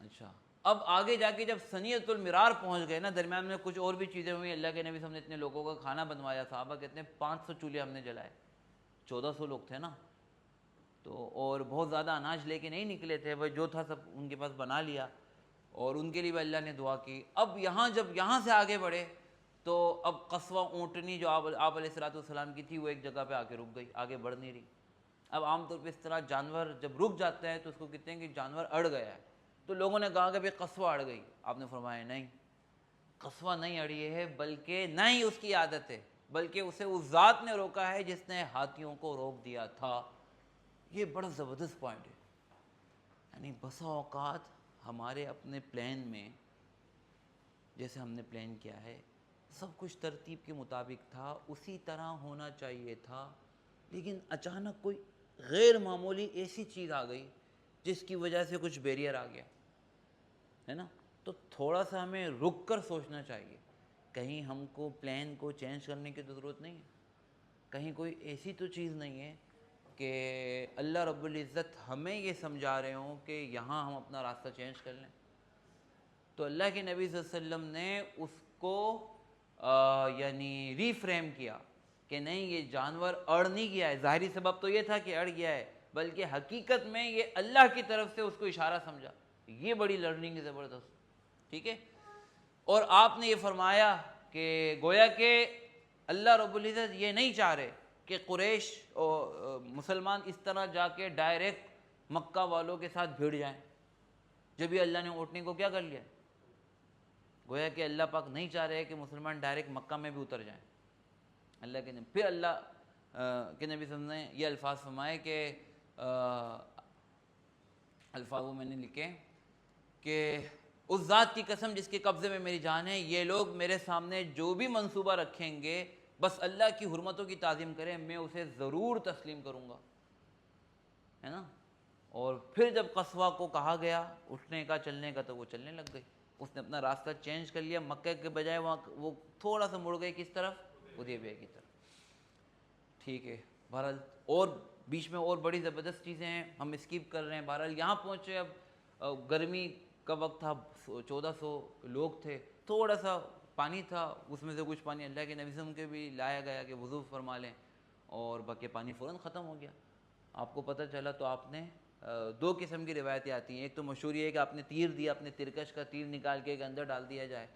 اچھا, اب آگے جا کے جب ثنیۃ المرار پہنچ گئے نا, درمیان میں کچھ اور بھی چیزیں ہوئی. اللہ کے نبی صلی اللہ علیہ وسلم نے اتنے لوگوں کا کھانا بنوایا, صحابہ کہتے ہیں 500 چولہے ہم نے جلائے, 1400 لوگ تھے نا, تو اور بہت زیادہ اناج لے کے نہیں نکلے تھے, وہ جو تھا سب ان کے پاس بنا لیا, اور ان کے لیے بھی اللہ نے دعا کی. اب جب یہاں سے آگے بڑھے تو اب قصوہ اونٹنی جو آپ علیہ السلام کی تھی وہ ایک جگہ پہ آ کے رک گئی, آگے بڑھ نہیں رہی. اب عام طور پہ اس طرح جانور جب رک جاتے ہیں تو اس کو کہتے ہیں کہ جانور اڑ گیا ہے. تو لوگوں نے کہا کہ بھائی قصوہ اڑ گئی. آپ نے فرمایا نہیں, قصوہ نہیں اڑی ہے, بلکہ نہ ہی اس کی عادت ہے, بلکہ اسے اس ذات نے روکا ہے جس نے ہاتھیوں کو روک دیا تھا. یہ بڑا زبردست پوائنٹ ہے. یعنی بسا اوقات ہمارے اپنے پلان میں, جیسے ہم نے پلان کیا ہے, سب کچھ ترتیب کے مطابق تھا, اسی طرح ہونا چاہیے تھا, لیکن اچانک کوئی غیر معمولی ایسی چیز آ گئی جس کی وجہ سے کچھ بیریئر آ گیا ہے نا. تو تھوڑا سا ہمیں رک کر سوچنا چاہیے, کہیں ہم کو پلان کو چینج کرنے کی تو ضرورت نہیں ہے, کہیں کوئی ایسی تو چیز نہیں ہے کہ اللہ رب العزت ہمیں یہ سمجھا رہے ہوں کہ یہاں ہم اپنا راستہ چینج کر لیں. تو اللہ کے نبی صلی اللہ علیہ وسلم نے اس کو یعنی ری فریم کیا کہ نہیں, یہ جانور اڑ نہیں گیا ہے, ظاہری سبب تو یہ تھا کہ اڑ گیا ہے, بلکہ حقیقت میں یہ اللہ کی طرف سے اس کو اشارہ سمجھا. یہ بڑی لرننگ ہے زبردست. ٹھیک ہے, اور آپ نے یہ فرمایا کہ گویا کہ اللہ رب العزت یہ نہیں چاہ رہے کہ قریش اور مسلمان اس طرح جا کے ڈائریکٹ مکہ والوں کے ساتھ بھیڑ جائیں. جب یہ اللہ نے اونٹنی کو کیا کر لیا, گویا کہ اللہ پاک نہیں چاہ رہے کہ مسلمان ڈائریکٹ مکہ میں بھی اتر جائیں. اللہ کے نبی پھر اللہ کے نبی صلی اللہ علیہ وسلم نے یہ الفاظ فرمائے کہ الفاظ وہ میں نے لکھے کہ اس ذات کی قسم جس کے قبضے میں میری جان ہے, یہ لوگ میرے سامنے جو بھی منصوبہ رکھیں گے بس اللہ کی حرمتوں کی تعظیم کریں, میں اسے ضرور تسلیم کروں گا, ہے نا. اور پھر جب قصوہ کو کہا گیا اٹھنے کا چلنے کا تو وہ چلنے لگ گئی. اس نے اپنا راستہ چینج کر لیا, مکہ کے بجائے وہاں وہ تھوڑا سا مڑ گئی کس طرف, حدیبیہ کی طرف. ٹھیک ہے, بہرحال اور بیچ میں اور بڑی زبردست چیزیں ہیں, ہم اسکیپ کر رہے ہیں. بہرحال یہاں پہنچے, اب گرمی کا وقت تھا, 1400 لوگ تھے, تھوڑا سا پانی تھا, اس میں سے کچھ پانی اللہ کے نبی صلی اللہ علیہ وسلم کے بھی لایا گیا کہ وضو فرما لیں, اور باقی پانی فوراً ختم ہو گیا. آپ کو پتہ چلا تو آپ نے 2 قسم کی روایتیں آتی ہیں. ایک تو مشہور یہ ہے کہ آپ نے تیر دیا, اپنے ترکش کا تیر نکال کے اندر ڈال دیا جائے,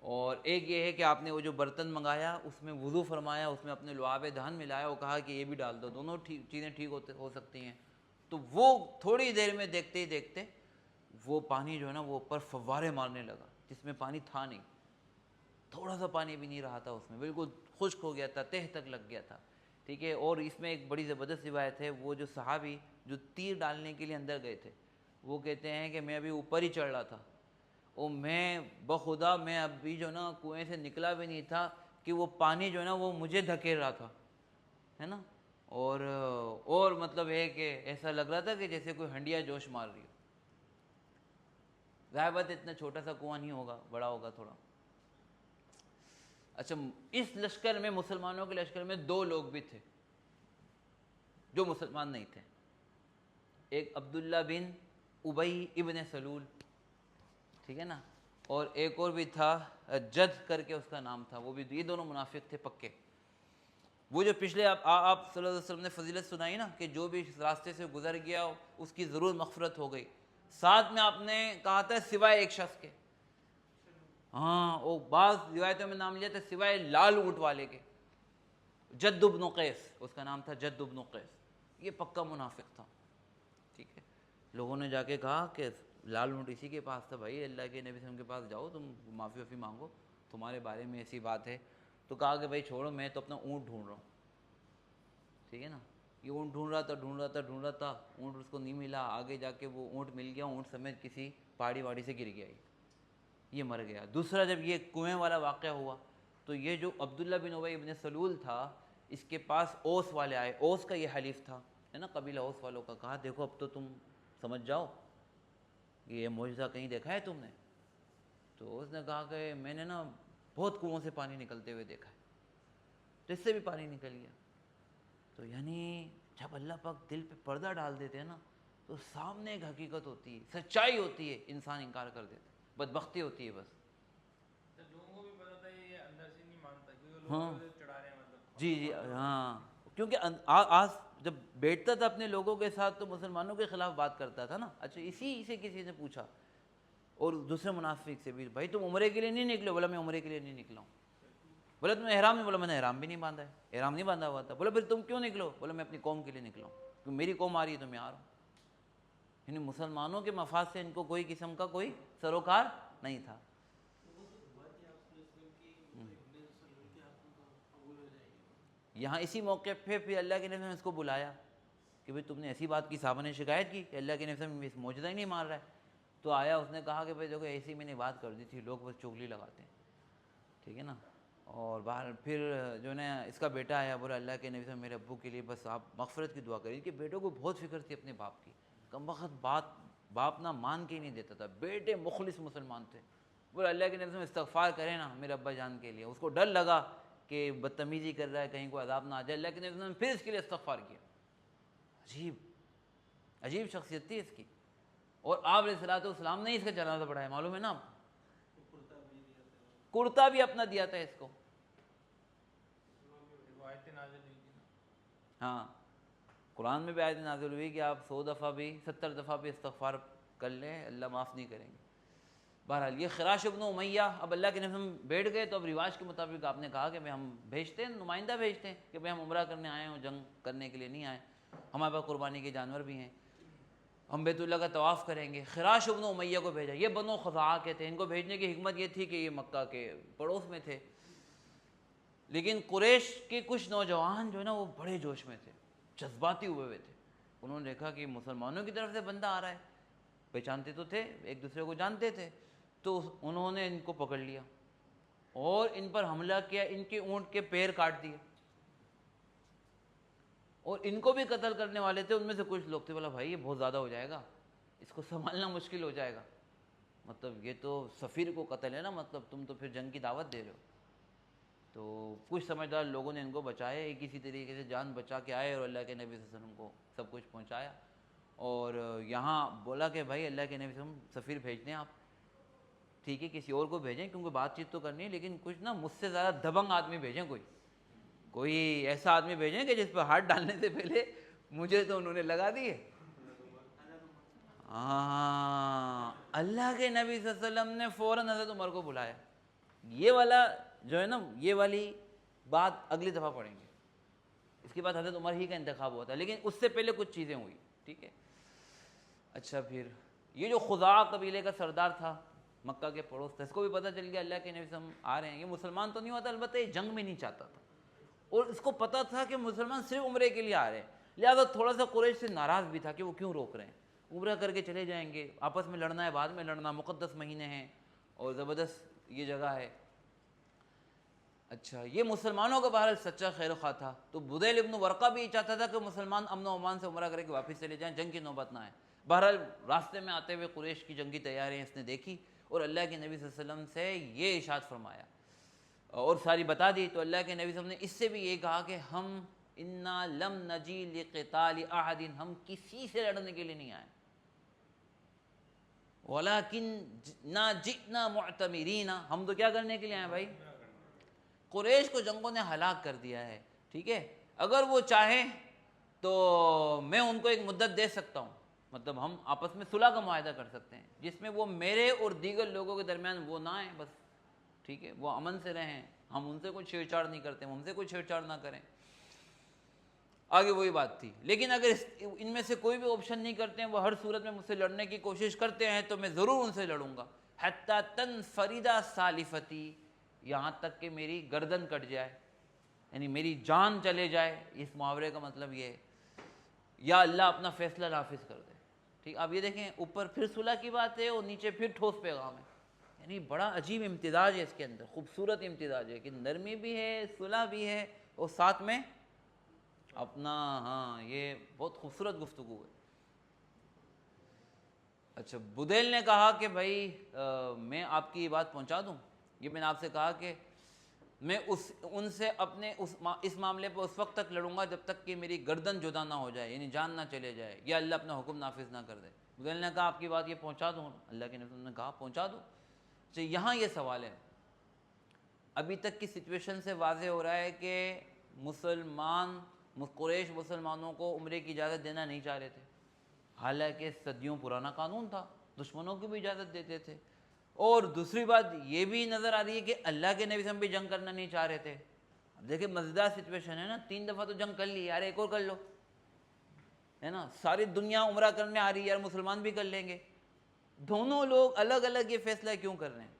اور ایک یہ ہے کہ آپ نے وہ جو برتن منگایا اس میں وضو فرمایا, اس میں اپنے لعاب دہن ملایا, وہ کہا کہ یہ بھی ڈال دو. دونوں چیزیں ٹھیک ہو سکتی ہیں. تو وہ تھوڑی دیر میں دیکھتے ہی دیکھتے وہ پانی جو ہے نا وہ اوپر فوارے مارنے لگا, جس میں پانی تھا نہیں, تھوڑا سا پانی بھی نہیں رہا تھا اس میں, بالکل خشک ہو گیا تھا, تہ تک لگ گیا تھا. ٹھیک ہے, اور اس میں ایک بڑی زبردست روایت ہے, وہ جو صحابی جو تیر ڈالنے کے لیے اندر گئے تھے وہ کہتے ہیں کہ میں ابھی اوپر ہی چڑھ رہا تھا, اور میں بخدا میں ابھی جو نا کنویں سے نکلا بھی نہیں تھا کہ وہ پانی جو ہے نا وہ مجھے دھکیل رہا تھا, ہے نا. اور مطلب ہے کہ ایسا لگ رہا تھا کہ جیسے کوئی ہنڈیا جوش مار رہی ہو. ظاہر بات اتنا چھوٹا سا کنواں نہیں ہوگا, بڑا ہوگا تھوڑا. اچھا, اس لشکر میں, مسلمانوں کے لشکر میں 2 لوگ بھی تھے جو مسلمان نہیں تھے. ایک عبداللہ بن ابی ابن سلول, ٹھیک ہے نا, اور ایک اور بھی تھا جد کر کے اس کا نام تھا, وہ بھی, یہ دونوں منافق تھے پکے. وہ جو پچھلے آپ صلی اللہ علیہ وسلم نے فضیلت سنائی نا کہ جو بھی اس راستے سے گزر گیا اس کی ضرور مغفرت ہو گئی, ساتھ میں آپ نے کہا تھا سوائے ایک شخص کے. ہاں, وہ بعض روایتوں میں نام لیا تھا سوائے لال اونٹ والے کے. جد بن قیس اس کا نام تھا، جد بن قیس، یہ پکا منافق تھا، ٹھیک ہے. لوگوں نے جا کے کہا کہ لال اونٹ اسی کے پاس تھا، بھائی اللہ کے نبی صلی اللہ علیہ وسلم کے پاس جاؤ، تم معافی وافی مانگو، تمہارے بارے میں ایسی بات ہے. تو کہا کہ بھائی چھوڑو، میں تو اپنا اونٹ ڈھونڈ رہا ہوں، ٹھیک ہے نا. یہ اونٹ ڈھونڈ رہا تھا، اونٹ اس کو نہیں ملا. آگے جا کے وہ اونٹ مل گیا، اونٹ سمیت کسی پہاڑی واڑی سے گر گیا، یہ مر گیا. دوسرا جب یہ کنویں والا واقعہ ہوا تو یہ جو عبداللہ بن ابی بن سلول تھا، اس کے پاس اوس والے آئے، اوس کا یہ حلیف تھا، ہے نا، قبیلہ اوس والوں کا. کہا دیکھو اب تو تم سمجھ جاؤ، یہ معجزہ کہیں دیکھا ہے تم نے؟ تو اس نے کہا کہ میں نے نا بہت کنووں سے پانی نکلتے ہوئے دیکھا ہے، تو اس سے بھی پانی نکل گیا. تو یعنی جب اللہ پاک دل پہ پردہ ڈال دیتے ہیں نا تو سامنے ایک حقیقت ہوتی ہے، سچائی ہوتی ہے، انسان انکار کر دیتا ہے، بدبختی ہوتی ہے بس. لوگوں کو بھی پتا تھا یہ اندر سے نہیں مانتا کیونکہ ہاں لوگ چڑھا رہے ہیں مطلب. جی ہاں، کیونکہ آج جب بیٹھتا تھا اپنے لوگوں کے ساتھ تو مسلمانوں کے خلاف بات کرتا تھا نا. اچھا اسی سے کسی نے پوچھا، اور دوسرے منافق سے بھی، بھائی تم عمرے کے لیے نہیں نکلے؟ بولا میں عمرے کے لیے نہیں نکلا ہوں. بولا تم احرام نہیں؟ بولا میں نے احرام بھی نہیں باندھا ہے، احرام نہیں باندھا ہوا تھا. بولا پھر تم کیوں نکلو؟ بولا میں اپنی قوم کے لیے نکلا ہوں، کیونکہ میری قوم آ رہی ہے تو میں آ رہا ہوں. یعنی مسلمانوں کے مفاد سے ان کو کوئی قسم کا کوئی سروکار نہیں تھا. یہاں اسی موقع پہ پھر اللہ کے نبی نے اس کو بلایا کہ بھئی تم نے ایسی بات کی، صحابہ نے شکایت کی کہ اللہ کے نبی میں معجزہ ہی نہیں مار رہا ہے. تو آیا، اس نے کہا کہ بھئی دیکھو ایسی میں نے بات کر دی تھی، لوگ بس چغلی لگاتے ہیں، ٹھیک ہے نا. اور باہر پھر جو نا اس کا بیٹا آیا، بولا اللہ کے نبی سے میرے ابو کے لیے بس آپ مغفرت کی دعا کریے. کہ بیٹوں کو بہت فکر تھی اپنے باپ کی، کم وقت باپ نہ مان کے ہی نہیں دیتا تھا. بیٹے مخلص مسلمان تھے. بولا اللہ کے نبی سے استغفار کرے نا میرے ابا جان کے لیے. اس کو ڈر لگا کہ بدتمیزی کر رہا ہے، کہیں کوئی عذاب نہ آ جائے. اللہ کے نبی نے پھر اس کے لیے استغفار کیا. عجیب شخصیت تھی اس کی. اور آپ علیہ الصلوۃ والسلام نے اس کا جنازہ پڑھایا، معلوم ہے نا آپ، کرتا بھی اپنا دیا تھا اس کو. آیتیں نازل ہوئی تھی نا. ہاں قرآن میں بھی آیت نازل ہوئی کہ آپ 100 دفعہ بھی 70 دفعہ بھی استغفار کر لیں، اللہ معاف نہیں کریں گے. بہرحال یہ خراش ابن امیہ، اب اللہ کے نبی ہم بیٹھ گئے تو اب رواج کے مطابق آپ نے کہا کہ بھائی ہم بھیجتے ہیں، نمائندہ بھیجتے ہیں کہ بھائی ہم عمرہ کرنے آئے ہوں، جنگ کرنے کے لیے نہیں آئے، ہمارے پاس قربانی کے جانور بھی ہیں، ہم بیت اللہ کا طواف کریں گے. خراش ابن امیہ کو بھیجا. یہ بنو خزاعہ کے تھے. ان کو بھیجنے کی حکمت یہ تھی کہ یہ مکہ کے پڑوس میں تھے، لیکن قریش کے کچھ نوجوان جو ہے نا وہ بڑے جوش میں تھے، جذباتی ہوئے تھے. انہوں نے دیکھا کہ مسلمانوں کی طرف سے بندہ آ رہا ہے، پہچانتے تو تھے، ایک دوسرے کو جانتے تھے. تو انہوں نے ان کو پکڑ لیا اور ان پر حملہ کیا، ان کے اونٹ کے پیر کاٹ دیے. اور ان کو بھی قتل کرنے والے تھے. ان میں سے کچھ لوگ تھے، بولا بھائی یہ بہت زیادہ ہو جائے گا، اس کو سنبھالنا مشکل ہو جائے گا، مطلب یہ تو سفیر کو قتل ہے نا، مطلب تم تو پھر جنگ کی دعوت دے رہے ہو. تو کچھ سمجھدار لوگوں نے ان کو بچایا، ایک کسی طریقے سے جان بچا کے آئے اور اللہ کے نبی صلی اللہ علیہ وسلم کو سب کچھ پہنچایا. اور یہاں بولا کہ بھائی اللہ کے نبی صلی اللہ علیہ وسلم سفیر بھیج دیں آپ، ٹھیک ہے کسی اور کو بھیجیں کیونکہ بات چیت تو کرنی ہے، لیکن کچھ نا مجھ سے زیادہ دبنگ آدمی بھیجیں، کوئی ایسا آدمی بھیجیں کہ جس پہ ہاتھ ڈالنے سے پہلے مجھے تو انہوں نے لگا دیے. ہاں اللہ کے نبی صلی اللہ علیہ وسلم نے فوراً حضرت عمر کو بلایا. یہ والا جو ہے نا، یہ والی بات اگلی دفعہ پڑھیں گے. اس کے بعد حضرت عمر ہی کا انتخاب ہوا تھا، لیکن اس سے پہلے کچھ چیزیں ہوئی، ٹھیک ہے. اچھا پھر یہ جو خزاعہ قبیلے کا سردار تھا، مکہ کے پڑوس تھا، اس کو بھی پتہ چل گیا اللہ کے نبی صلی اللہ علیہ وسلم آ رہے ہیں. یہ مسلمان تو نہیں ہوتا، البتہ یہ جنگ میں نہیں چاہتا تھا، اور اس کو پتہ تھا کہ مسلمان صرف عمرے کے لیے آ رہے ہیں، لہٰذا تھوڑا سا قریش سے ناراض بھی تھا کہ وہ کیوں روک رہے ہیں. عمرہ کر کے چلے جائیں گے، آپس میں لڑنا ہے بعد میں لڑنا، مقدس مہینے ہیں اور زبردست یہ جگہ ہے. اچھا یہ مسلمانوں کا بہرحال سچا خیر خواہ تھا. تو بدیل ابن ورقہ بھی یہ چاہتا تھا کہ مسلمان امن و امان سے عمرہ کر کے واپس چلے جائیں، جنگ کی نوبت نہ آئے. بہرحال راستے میں آتے ہوئے قریش کی جنگی تیاریاں اس نے دیکھی اور اللہ کے نبی صلی اللہ علیہ وسلم سے یہ ارشاد فرمایا اور ساری بتا دی. تو اللہ کے نبی صلی اللہ علیہ وسلم نے اس سے بھی یہ کہا کہ ہم انا لم نجی لقتال احد، ہم کسی سے لڑنے کے لیے نہیں آئے، ولیکن جئنا معتمرین، ہم تو کیا کرنے کے لیے آئے بھائی؟ قریش کو جنگوں نے ہلاک کر دیا ہے، ٹھیک ہے. اگر وہ چاہیں تو میں ان کو ایک مدت دے سکتا ہوں، مطلب ہم آپس میں صلح کا معاہدہ کر سکتے ہیں جس میں وہ میرے اور دیگر لوگوں کے درمیان وہ نہ آئیں، بس ٹھیک ہے، وہ امن سے رہیں، ہم ان سے کوئی چھیڑ چھاڑ نہیں کرتے، ہم ان سے کوئی چھیڑ چھاڑ نہ کریں. آگے وہی بات تھی. لیکن اگر ان میں سے کوئی بھی آپشن نہیں کرتے ہیں، وہ ہر صورت میں مجھ سے لڑنے کی کوشش کرتے ہیں، تو میں ضرور ان سے لڑوں گا. حتی تنفرد سالفتی، یہاں تک کہ میری گردن کٹ جائے، یعنی میری جان چلے جائے. اس محاورے کا مطلب یہ ہے یا اللہ اپنا فیصلہ نافذ کر دے. ٹھیک، آپ یہ دیکھیں اوپر پھر صلح کی بات ہے اور نیچے پھر ٹھوس پیغام ہے. یعنی بڑا عجیب امتزاج ہے اس کے اندر، خوبصورت امتزاج ہے کہ نرمی بھی ہے، صلح بھی ہے، اور ساتھ میں اپنا، ہاں یہ بہت خوبصورت گفتگو ہے. اچھا، بدیل نے کہا کہ بھائی میں آپ کی یہ بات پہنچا دوں. یہ میں نے آپ سے کہا کہ میں ان سے اپنے اس معاملے پہ اس وقت تک لڑوں گا جب تک کہ میری گردن جدا نہ ہو جائے، یعنی جان نہ چلے جائے، یا اللہ اپنا حکم نافذ نہ کر دے. بدیل نے کہا آپ کی بات یہ پہنچا دوں. اللہ کے نبی نے کہا پہنچا دو. اچھا، یہاں یہ سوال ہے، ابھی تک کی سچویشن سے واضح ہو رہا ہے کہ قریش مسلمانوں کو عمرے کی اجازت دینا نہیں چاہ رہے تھے، حالانکہ صدیوں پرانا قانون تھا، دشمنوں کو بھی اجازت دیتے تھے. اور دوسری بات یہ بھی نظر آ رہی ہے کہ اللہ کے نبی سے ہم بھی جنگ کرنا نہیں چاہ رہے تھے. اب دیکھیں مزیدار سچویشن ہے نا، 3 دفعہ تو جنگ کر لی یار، ایک اور کر لو، ہے نا. ساری دنیا عمرہ کرنے آ رہی ہے یار، مسلمان بھی کر لیں گے. دونوں لوگ الگ الگ یہ فیصلہ کیوں کر رہے ہیں؟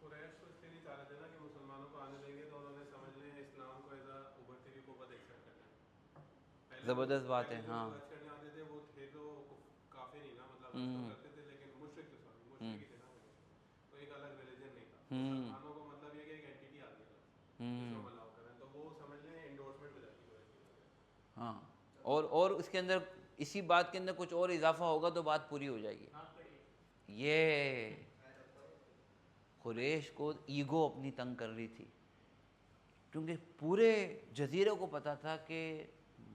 قریش تو اس لیے نہیں چاہ رہے تھے نا کہ مسلمانوں کو آنے دیں گے، تو انہوں نے سمجھ لیں اسلام کو ایز ابھرتی ہوئی قوت ایکسیپٹ کرنا ہے. زبردست بات ہے. ہاں، کرنے آتے تھے وہ تھے تو کافر ہی نا، مطلب تو کرتے تھے لیکن مشرک تھے، سوری مشرک ہی تھے نا، تو ایک الگ ریلیجن نہیں تھا. مسلمانوں کو مطلب یہ کہ ایک اینٹیٹی آ گئی تھا جس کو الاؤ کریں، تو وہ سمجھ لیں انڈورسمنٹ ہو جاتی ہے. ہاں، اور اس کے اندر اسی بات کے اندر کچھ اور اضافہ ہوگا تو بات پوری ہو جائے گی. یہ قریش کو ایگو اپنی تنگ کر رہی تھی، کیونکہ پورے جزیرے کو پتا تھا کہ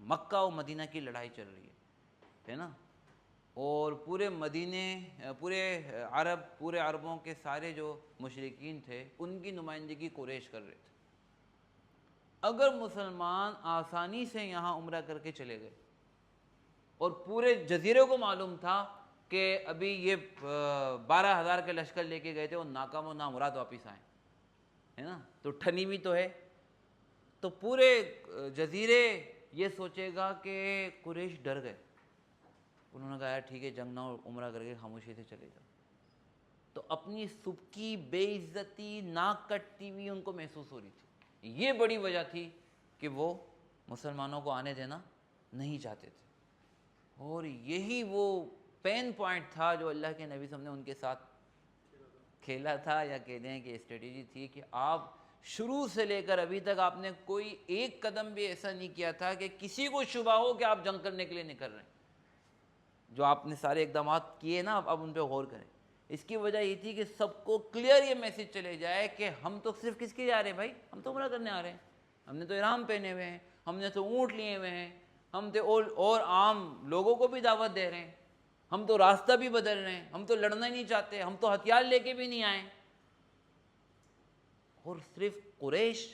مکہ و مدینہ کی لڑائی چل رہی ہے نا، اور پورے عربوں کے سارے جو مشرکین تھے ان کی نمائندگی قریش کر رہے تھے. اگر مسلمان آسانی سے یہاں عمرہ کر کے چلے گئے، اور پورے جزیرے کو معلوم تھا کہ ابھی یہ 12,000 کے لشکر لے کے گئے تھے اور ناکام و نامراد واپس آئے، ہے نا، تو ٹھنی بھی تو ہے، تو پورے جزیرے یہ سوچے گا کہ قریش ڈر گئے. انہوں نے کہا یار ٹھیک ہے، جنگ نہ عمرہ کر کے خاموشی سے چلے جاؤ. تو اپنی سبکی بے عزتی، ناک کٹتی ہوئی ان کو محسوس ہو رہی تھی. یہ بڑی وجہ تھی کہ وہ مسلمانوں کو آنے دینا نہیں چاہتے تھے. اور یہی وہ پین پوائنٹ تھا جو اللہ کے نبی صلی اللہ علیہ وسلم نے ان کے ساتھ کھیلا تھا، یا کہہ دیں کہ اسٹریٹجی تھی کہ آپ شروع سے لے کر ابھی تک آپ نے کوئی ایک قدم بھی ایسا نہیں کیا تھا کہ کسی کو شبہ ہو کہ آپ جنگ کرنے کے لیے نہیں کر رہے ہیں. جو آپ نے سارے اقدامات کیے نا، اب ان پہ غور کریں. اس کی وجہ یہ تھی کہ سب کو کلیئر یہ میسج چلے جائے کہ ہم تو صرف کس کے لیے آ رہے ہیں بھائی، ہم تو عمرہ کرنے آ رہے ہیں، ہم نے تو احرام پہنے ہوئے ہیں، ہم نے تو اونٹ لیے ہوئے ہیں، ہم تو اور عام لوگوں کو بھی دعوت دے رہے ہیں، ہم تو راستہ بھی بدل رہے ہیں، ہم تو لڑنا ہی نہیں چاہتے، ہم تو ہتھیار لے کے بھی نہیں آئے. اور صرف قریش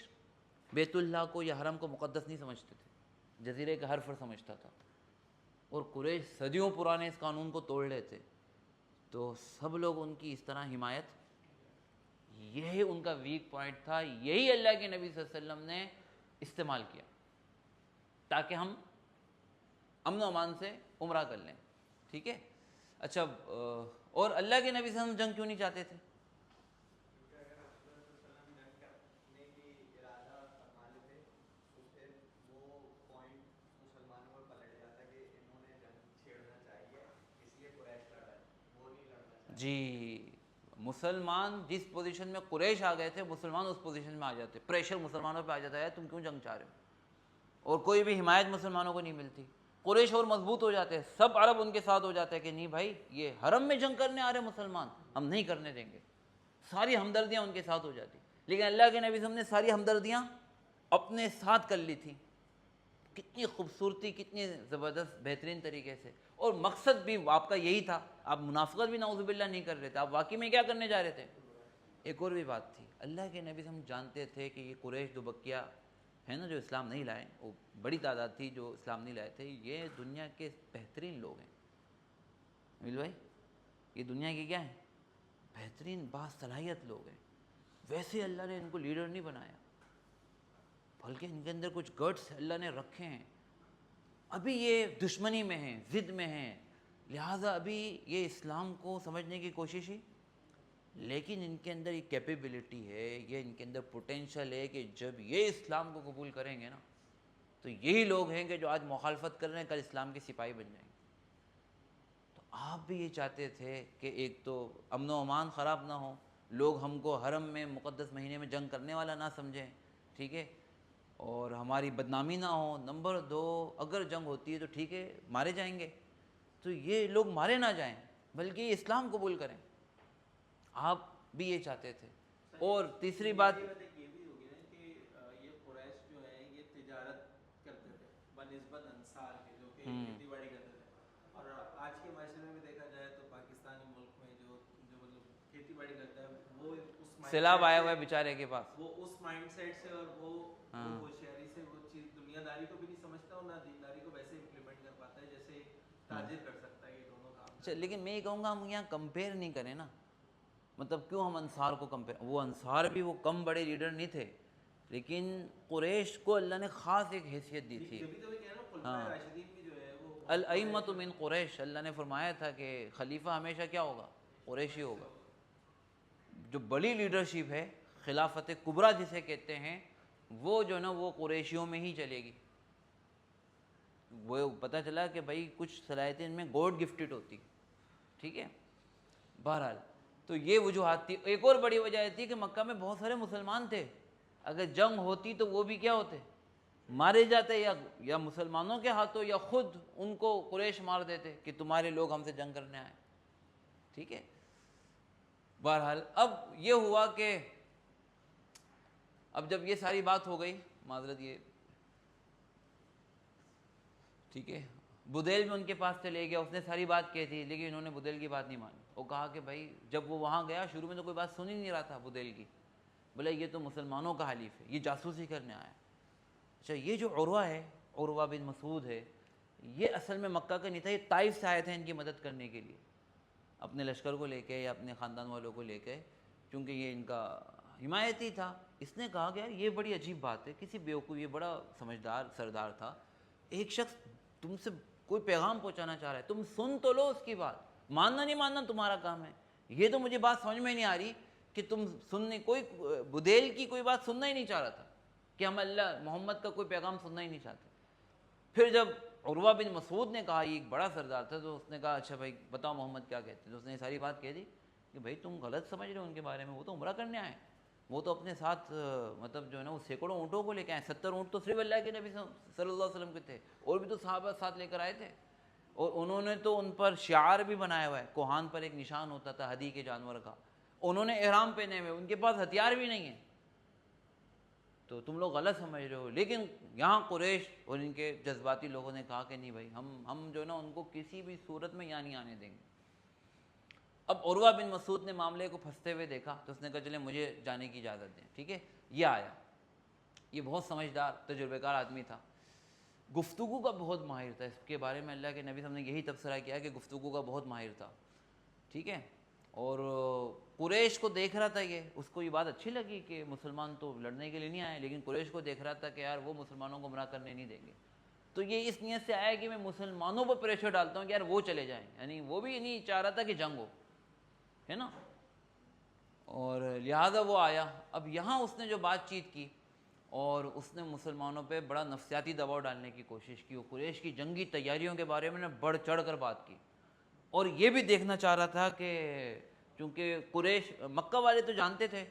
بیت اللہ کو یا حرم کو مقدس نہیں سمجھتے تھے، جزیرے کا ہر فرد سمجھتا تھا. اور قریش صدیوں پرانے اس قانون کو توڑ لیتے، تو سب لوگ ان کی اس طرح حمایت، یہی ان کا ویک پوائنٹ تھا. یہی اللہ کے نبی صلی اللہ علیہ وسلم نے استعمال کیا تاکہ ہم امن و امان سے عمرہ کر لیں. ٹھیک ہے. اچھا، اور اللہ کے نبی صلی اللہ علیہ وسلم جنگ کیوں نہیں چاہتے تھے؟ جی، مسلمان جس پوزیشن میں قریش آ گئے تھے، مسلمان اس پوزیشن میں آ جاتے، پریشر مسلمانوں پہ آ جاتا ہے تم کیوں جنگ چاہ رہے ہو، اور کوئی بھی حمایت مسلمانوں کو نہیں ملتی. قریش اور مضبوط ہو جاتے ہیں، سب عرب ان کے ساتھ ہو جاتے ہیں کہ نہیں بھائی یہ حرم میں جنگ کرنے آ رہے مسلمان، ہم نہیں کرنے دیں گے. ساری ہمدردیاں ان کے ساتھ ہو جاتی. لیکن اللہ کے نبی صلی اللہ علیہ وسلم نے ساری ہمدردیاں اپنے ساتھ کر لی تھیں. کتنی خوبصورتی، کتنی زبردست بہترین طریقے سے. اور مقصد بھی آپ کا یہی تھا، آپ منافقت بھی نعوذ باللہ نہیں کر رہے تھے، آپ واقعی میں کیا کرنے جا رہے تھے. ایک اور بھی بات تھی، اللہ کے نبی ہم جانتے تھے کہ یہ قریش دو بکیا ہے نا جو اسلام نہیں لائے، وہ بڑی تعداد تھی جو اسلام نہیں لائے تھے، یہ دنیا کے بہترین لوگ ہیں. امیل بھائی، یہ دنیا کے کیا ہیں؟ بہترین باصلاحیت لوگ ہیں. ویسے اللہ نے ان کو لیڈر نہیں بنایا، بلکہ ان کے اندر کچھ گٹس اللہ نے رکھے ہیں. ابھی یہ دشمنی میں ہیں، ضد میں ہیں، لہٰذا ابھی یہ اسلام کو سمجھنے کی کوشش ہی، لیکن ان کے اندر یہ کیپیبلٹی ہے، یہ ان کے اندر پوٹینشل ہے کہ جب یہ اسلام کو قبول کریں گے نا تو یہی لوگ ہیں کہ جو آج مخالفت کر رہے ہیں کل اسلام کے سپاہی بن جائیں گے. تو آپ بھی یہ چاہتے تھے کہ ایک تو امن و امان خراب نہ ہو، لوگ ہم کو حرم میں مقدس مہینے میں جنگ کرنے والا نہ سمجھیں، ٹھیک ہے، اور ہماری بدنامی نہ ہو. نمبر 2، اگر جنگ ہوتی ہے تو ٹھیک ہے مارے جائیں گے، تو یہ لوگ مارے نہ جائیں بلکہ یہ اسلام قبول کریں. آپ بھی یہ چاہتے تھے. اور تیسری بات، یہ بھی ہوگی نا کہ یہ قریش جو ہے یہ تجارت کرتے تھے بنسبت انصار کے جو کہ کھیتی باڑی کرتے تھے، اور آج کے معاشرے میں دیکھا جائے تو پاکستانی ملک میں جو مطلب کھیتی باڑی کرتا ہے وہ اس سیلاب آیا ہوا ہے بیچارے کے پاس، وہ اس مائنڈ سیٹ سے اور وہ ہوشیاری سے وہ چیز دنیا داری کو بھی نہیں سمجھتا اور نہ دینداری کو ویسے امپلیمنٹ کر پاتا ہے جیسے تاجر کر سکتا ہے یہ دونوں کام. اچھا، لیکن میں یہ کہوں گا ہم یہاں کمپیئر نہیں کریں نا، مطلب کیوں ہم انصار کو کمپیئر، وہ انصار بھی وہ کم بڑے لیڈر نہیں تھے، لیکن قریش کو اللہ نے خاص ایک حیثیت دی تھی. الائمۃ من قریش، اللہ نے فرمایا تھا کہ خلیفہ ہمیشہ کیا ہوگا؟ قریشی ہوگا. جو بڑی لیڈرشپ ہے، خلافت کبریٰ جسے کہتے ہیں، وہ جو نا وہ قریشیوں میں ہی چلے گی. وہ پتہ چلا کہ بھائی کچھ صلاحیتیں ان میں گاڈ گفٹڈ ہوتی، ٹھیک ہے. بہرحال تو یہ وجوہات تھی. ایک اور بڑی وجہ یہ تھی کہ مکہ میں بہت سارے مسلمان تھے، اگر جنگ ہوتی تو وہ بھی کیا ہوتے؟ مارے جاتے، یا مسلمانوں کے ہاتھوں یا خود ان کو قریش مار دیتے کہ تمہارے لوگ ہم سے جنگ کرنے آئے، ٹھیک ہے. بہرحال اب یہ ہوا کہ اب جب یہ ساری بات ہو گئی، معذرت یہ ٹھیک ہے، بدیل میں ان کے پاس چلے گیا، اس نے ساری بات کہی تھی لیکن انہوں نے بدیل کی بات نہیں مانی. وہ کہا کہ بھائی جب وہ وہاں گیا شروع میں تو کوئی بات سن ہی نہیں رہا تھا بدیل کی، بولے یہ تو مسلمانوں کا حلیف ہے، یہ جاسوسی کرنے آیا. اچھا، یہ جو عروہ ہے، عروہ بن مسعود ہے، یہ اصل میں مکہ کا نہیں تھا، یہ طائف سے آئے تھے ان کی مدد کرنے کے لیے، اپنے لشکر کو لے کے یا اپنے خاندان والوں کو لے کے، کیونکہ یہ ان کا حمایتی تھا. اس نے کہا کہ یار یہ بڑی عجیب بات ہے، کسی بیوقوف، یہ بڑا سمجھدار سردار تھا، ایک شخص تم سے کوئی پیغام پہنچانا چاہ رہا ہے، تم سن تو لو اس کی بات، ماننا نہیں ماننا تمہارا کام ہے. یہ تو مجھے بات سمجھ میں نہیں آ رہی کہ تم سننے، کوئی بدیل کی کوئی بات سننا ہی نہیں چاہ رہا تھا کہ ہم اللہ محمد کا کوئی پیغام سننا ہی نہیں چاہتے. پھر جب عروہ بن مسعود نے کہا، یہ ایک بڑا سردار تھا، تو اس نے کہا اچھا بھائی بتاؤ محمد کیا کہتے ہیں. تو اس نے ساری بات کہہ دی کہ بھائی تم غلط سمجھ رہے ہو ان کے بارے میں، وہ تو عمرہ کرنے آئے، وہ تو اپنے ساتھ مطلب جو ہے نا وہ سینکڑوں اونٹوں کو لے کے آئے، 70 اونٹ تو صرف اللہ کے نبی صلی اللہ علیہ وسلم کے تھے، اور بھی تو صحابہ ساتھ لے کر آئے تھے. اور انہوں نے تو ان پر شعار بھی بنایا ہوا ہے، کوہان پر ایک نشان ہوتا تھا ہدی کے جانور کا، انہوں نے احرام پہنے ہوئے، ان کے پاس ہتھیار بھی نہیں ہیں. تو تم لوگ غلط سمجھ رہے ہو. لیکن یہاں قریش اور ان کے جذباتی لوگوں نے کہا کہ نہیں بھائی، ہم جو ہے نا ان کو کسی بھی صورت میں یہاں نہیں آنے دیں گے. اب عروہ بن مسعود نے معاملے کو پھنستے ہوئے دیکھا تو اس نے کہا چلیں مجھے جانے کی اجازت دیں، ٹھیک ہے. یہ آیا، یہ بہت سمجھدار تجربہ کار آدمی تھا، گفتگو کا بہت ماہر تھا. اس کے بارے میں اللہ کے نبی صلی اللہ علیہ وسلم نے یہی تبصرہ کیا کہ گفتگو کا بہت ماہر تھا، ٹھیک ہے. اور قریش کو دیکھ رہا تھا، یہ اس کو یہ بات اچھی لگی کہ مسلمان تو لڑنے کے لیے نہیں آئے، لیکن قریش کو دیکھ رہا تھا کہ یار وہ مسلمانوں کو گمراہ کرنے نہیں دیں گے. تو یہ اس نیت سے آیا کہ میں مسلمانوں پر پریشر ڈالتا ہوں کہ یار وہ چلے جائیں، یعنی وہ بھی نہیں چاہ رہا تھا کہ جنگ ہو، ہے نا. اور لہذا وہ آیا. اب یہاں اس نے جو بات چیت کی اور اس نے مسلمانوں پہ بڑا نفسیاتی دباؤ ڈالنے کی کوشش کی. وہ قریش کی جنگی تیاریوں کے بارے میں بڑھ چڑھ کر بات کی، اور یہ بھی دیکھنا چاہ رہا تھا کہ چونکہ قریش، مکہ والے تو جانتے تھے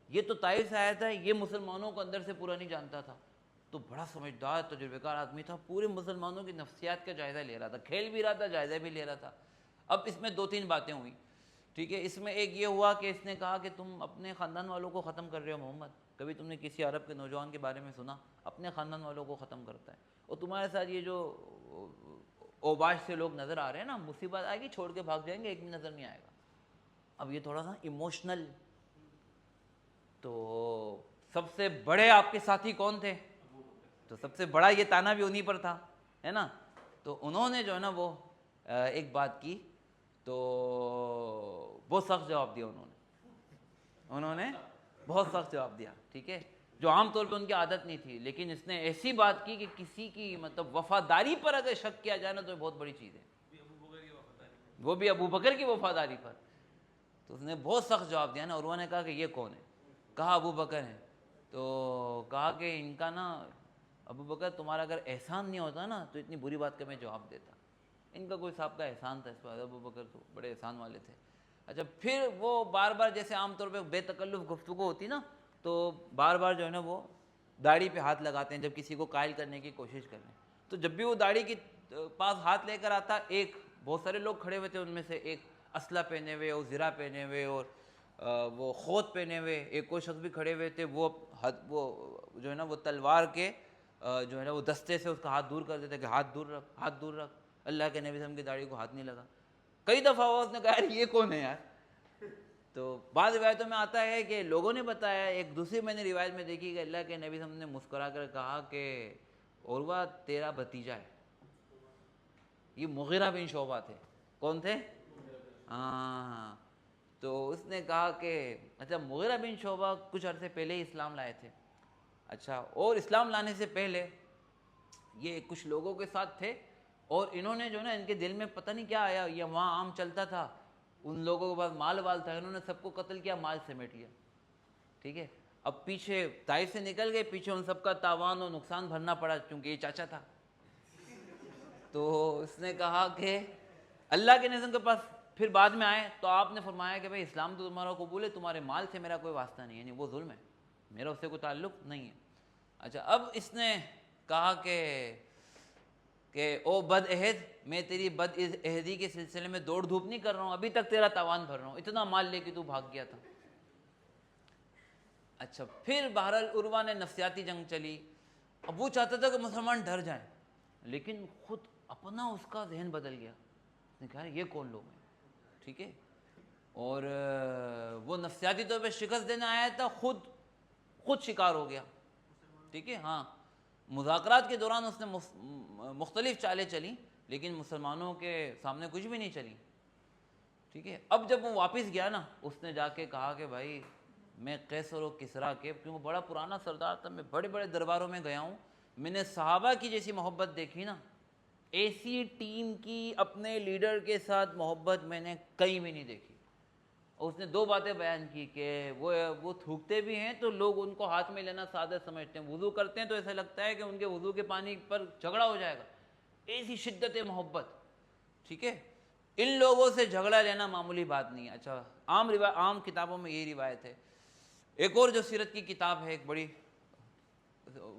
یہ تو طائف سے آیا تھا، یہ مسلمانوں کو اندر سے پورا نہیں جانتا تھا، تو بڑا سمجھدار تجربہ کار آدمی تھا، پورے مسلمانوں کی نفسیات کا جائزہ لے رہا تھا، کھیل بھی رہا تھا، جائزہ بھی لے رہا تھا. اب اس میں 2-3 باتیں ہوئیں، ٹھیک ہے. اس میں ایک یہ ہوا کہ اس نے کہا کہ تم اپنے خاندان والوں کو ختم کر رہے ہو محمد، کبھی تم نے کسی عرب کے نوجوان کے بارے میں سنا اپنے خاندان والوں کو ختم کرتا ہے، اور تمہارے ساتھ یہ جو اوباش سے لوگ نظر آ رہے ہیں نا، مصیبت آئے گی چھوڑ کے بھاگ جائیں گے، ایک بھی نظر نہیں آئے گا. اب یہ تھوڑا سا ایموشنل. تو سب سے بڑے آپ کے ساتھی کون تھے؟ تو سب سے بڑا یہ تانا بھی انہی پر تھا، ہے نا. تو انہوں نے جو ہے نا وہ ایک بات کی، تو بہت سخت جواب دیا انہوں نے بہت سخت جواب دیا، ٹھیک ہے، جو عام طور پہ ان کی عادت نہیں تھی، لیکن اس نے ایسی بات کی کہ کسی کی مطلب وفاداری پر اگر شک کیا جائے نا تو یہ بہت بڑی چیز ہے، وہ بھی ابو بکر کی وفاداری پر. تو اس نے بہت سخت جواب دیا نا. عروہ نے کہا کہ یہ کون ہے؟ کہا ابو بکر ہیں. تو کہا کہ ان کا نا ابو بکر تمہارا اگر احسان نہیں ہوتا نا تو اتنی بری بات کا میں جواب دیتا. ان کا کوئی صاحب کا احسان تھا اس پر، ابو بکر تو بڑے احسان والے تھے. اچھا پھر وہ بار بار جیسے عام طور پہ بے تکلف گفتگو ہوتی نا تو بار بار جو ہے نا وہ داڑھی پہ ہاتھ لگاتے ہیں جب کسی کو قائل کرنے کی کوشش کر رہے ہیں. تو جب بھی وہ داڑھی کے پاس ہاتھ لے کر آتا، ایک بہت سارے لوگ کھڑے ہوئے تھے، ان میں سے ایک اسلحہ پہنے ہوئے اور زرہ پہنے ہوئے اور وہ خوت پہنے ہوئے ایک کوئی شخص بھی کھڑے ہوئے تھے، وہ جو ہے نا وہ تلوار کے جو ہے نا وہ دستے سے اس کا ہاتھ دور کر دیتے کہ ہاتھ دور رکھ، ہاتھ دور رکھ. اللہ کے نبی صلی اللہ علیہ وسلم کی داڑھی کو ہاتھ نہیں لگا. کئی دفعہ اس نے کہا یار یہ کون ہے یار. تو بعض روایتوں میں آتا ہے کہ لوگوں نے بتایا، ایک دوسری میں نے روایت میں دیکھی کہ اللہ کے نبی صلی اللہ علیہ وسلم نے مسکرا کر کہا کہ عروہ تیرا بھتیجا ہے. یہ مغیرہ بن شعبہ تھے. کون تھے؟ ہاں. تو اس نے کہا کہ اچھا مغیرہ بن شعبہ کچھ عرصے پہلے ہی اسلام لائے تھے. اچھا، اور اسلام لانے سے پہلے یہ کچھ لوگوں کے ساتھ تھے اور انہوں نے جو نا ان کے دل میں پتہ نہیں کیا آیا، یہ وہاں عام چلتا تھا، ان لوگوں کے پاس مال وال تھا، انہوں نے سب کو قتل کیا، مال سمیٹ لیا. ٹھیک ہے، اب پیچھے طائف سے نکل گئے، پیچھے ان سب کا تاوان اور نقصان بھرنا پڑا کیونکہ یہ چاچا تھا. تو اس نے کہا کہ اللہ کے نبی کے پاس پھر بعد میں آئے تو آپ نے فرمایا کہ بھائی اسلام تو تمہارا قبول ہے، تمہارے مال سے میرا کوئی واسطہ نہیں ہے، یعنی وہ ظلم ہے، میرا اس سے کوئی تعلق نہیں ہے. اچھا اب اس نے کہا کہ او بد عہد، میں تیری بد عہدی کے سلسلے میں دوڑ دھوپ نہیں کر رہا ہوں، ابھی تک تیرا تاوان بھر رہا ہوں، اتنا مال لے کے تو بھاگ گیا تھا. اچھا پھر بہرحال عروہ نے نفسیاتی جنگ چلی. اب وہ چاہتا تھا کہ مسلمان ڈر جائیں، لیکن خود اپنا اس کا ذہن بدل گیا. اس نے کہا یہ کون لوگ ہیں، ٹھیک ہے، اور وہ نفسیاتی طور پہ شکست دینے آیا تھا، خود شکار ہو گیا. ٹھیک ہے، ہاں مذاکرات کے دوران اس نے مختلف چالیں چلیں لیکن مسلمانوں کے سامنے کچھ بھی نہیں چلی. ٹھیک ہے، اب جب وہ واپس گیا نا اس نے جا کے کہا کہ بھائی میں قیصر و کسریٰ کے، کیونکہ بڑا پرانا سردار تھا، میں بڑے بڑے درباروں میں گیا ہوں، میں نے صحابہ کی جیسی محبت دیکھی نا، ایسی ٹیم کی اپنے لیڈر کے ساتھ محبت میں نے کہیں بھی نہیں دیکھی. اور اس نے دو باتیں بیان کی کہ وہ تھوکتے بھی ہیں تو لوگ ان کو ہاتھ میں لینا سادہ سمجھتے ہیں، وضو کرتے ہیں تو ایسا لگتا ہے کہ ان کے وضو کے پانی پر جھگڑا ہو جائے گا، ایسی شدت محبت. ٹھیک ہے، ان لوگوں سے جھگڑا لینا معمولی بات نہیں ہے. اچھا عام کتابوں میں یہی روایت ہے. ایک اور جو سیرت کی کتاب ہے، ایک بڑی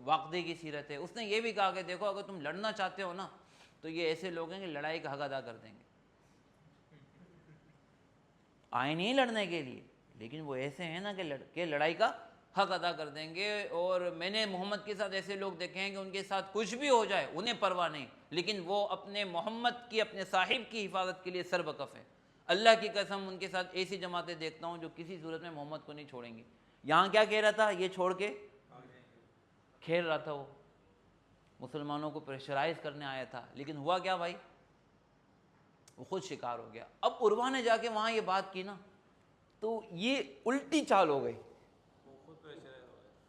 واقعے کی سیرت ہے، اس نے یہ بھی کہا کہ دیکھو اگر تم لڑنا چاہتے ہو نا تو یہ ایسے لوگ ہیں کہ لڑائی کا حق ادا کر دیں گے. آئے نہیں لڑنے کے لیے لیکن وہ ایسے ہیں نا کہ لڑائی کا حق ادا کر دیں گے. اور میں نے محمد کے ساتھ ایسے لوگ دیکھے ہیں کہ ان کے ساتھ کچھ بھی ہو جائے انہیں پرواہ نہیں، لیکن وہ اپنے محمد کی، اپنے صاحب کی حفاظت کے لیے سر بکف ہے. اللہ کی قسم ان کے ساتھ ایسی جماعتیں دیکھتا ہوں جو کسی صورت میں محمد کو نہیں چھوڑیں گی. یہاں کیا کہہ رہا تھا، یہ چھوڑ کے کھیل رہا تھا، وہ مسلمانوں کو پریشرائز کرنے آیا تھا، لیکن ہوا کیا بھائی، وہ خود شکار ہو گیا. اب عروہ نے جا کے وہاں یہ بات کی نا تو یہ الٹی چال ہو گئی.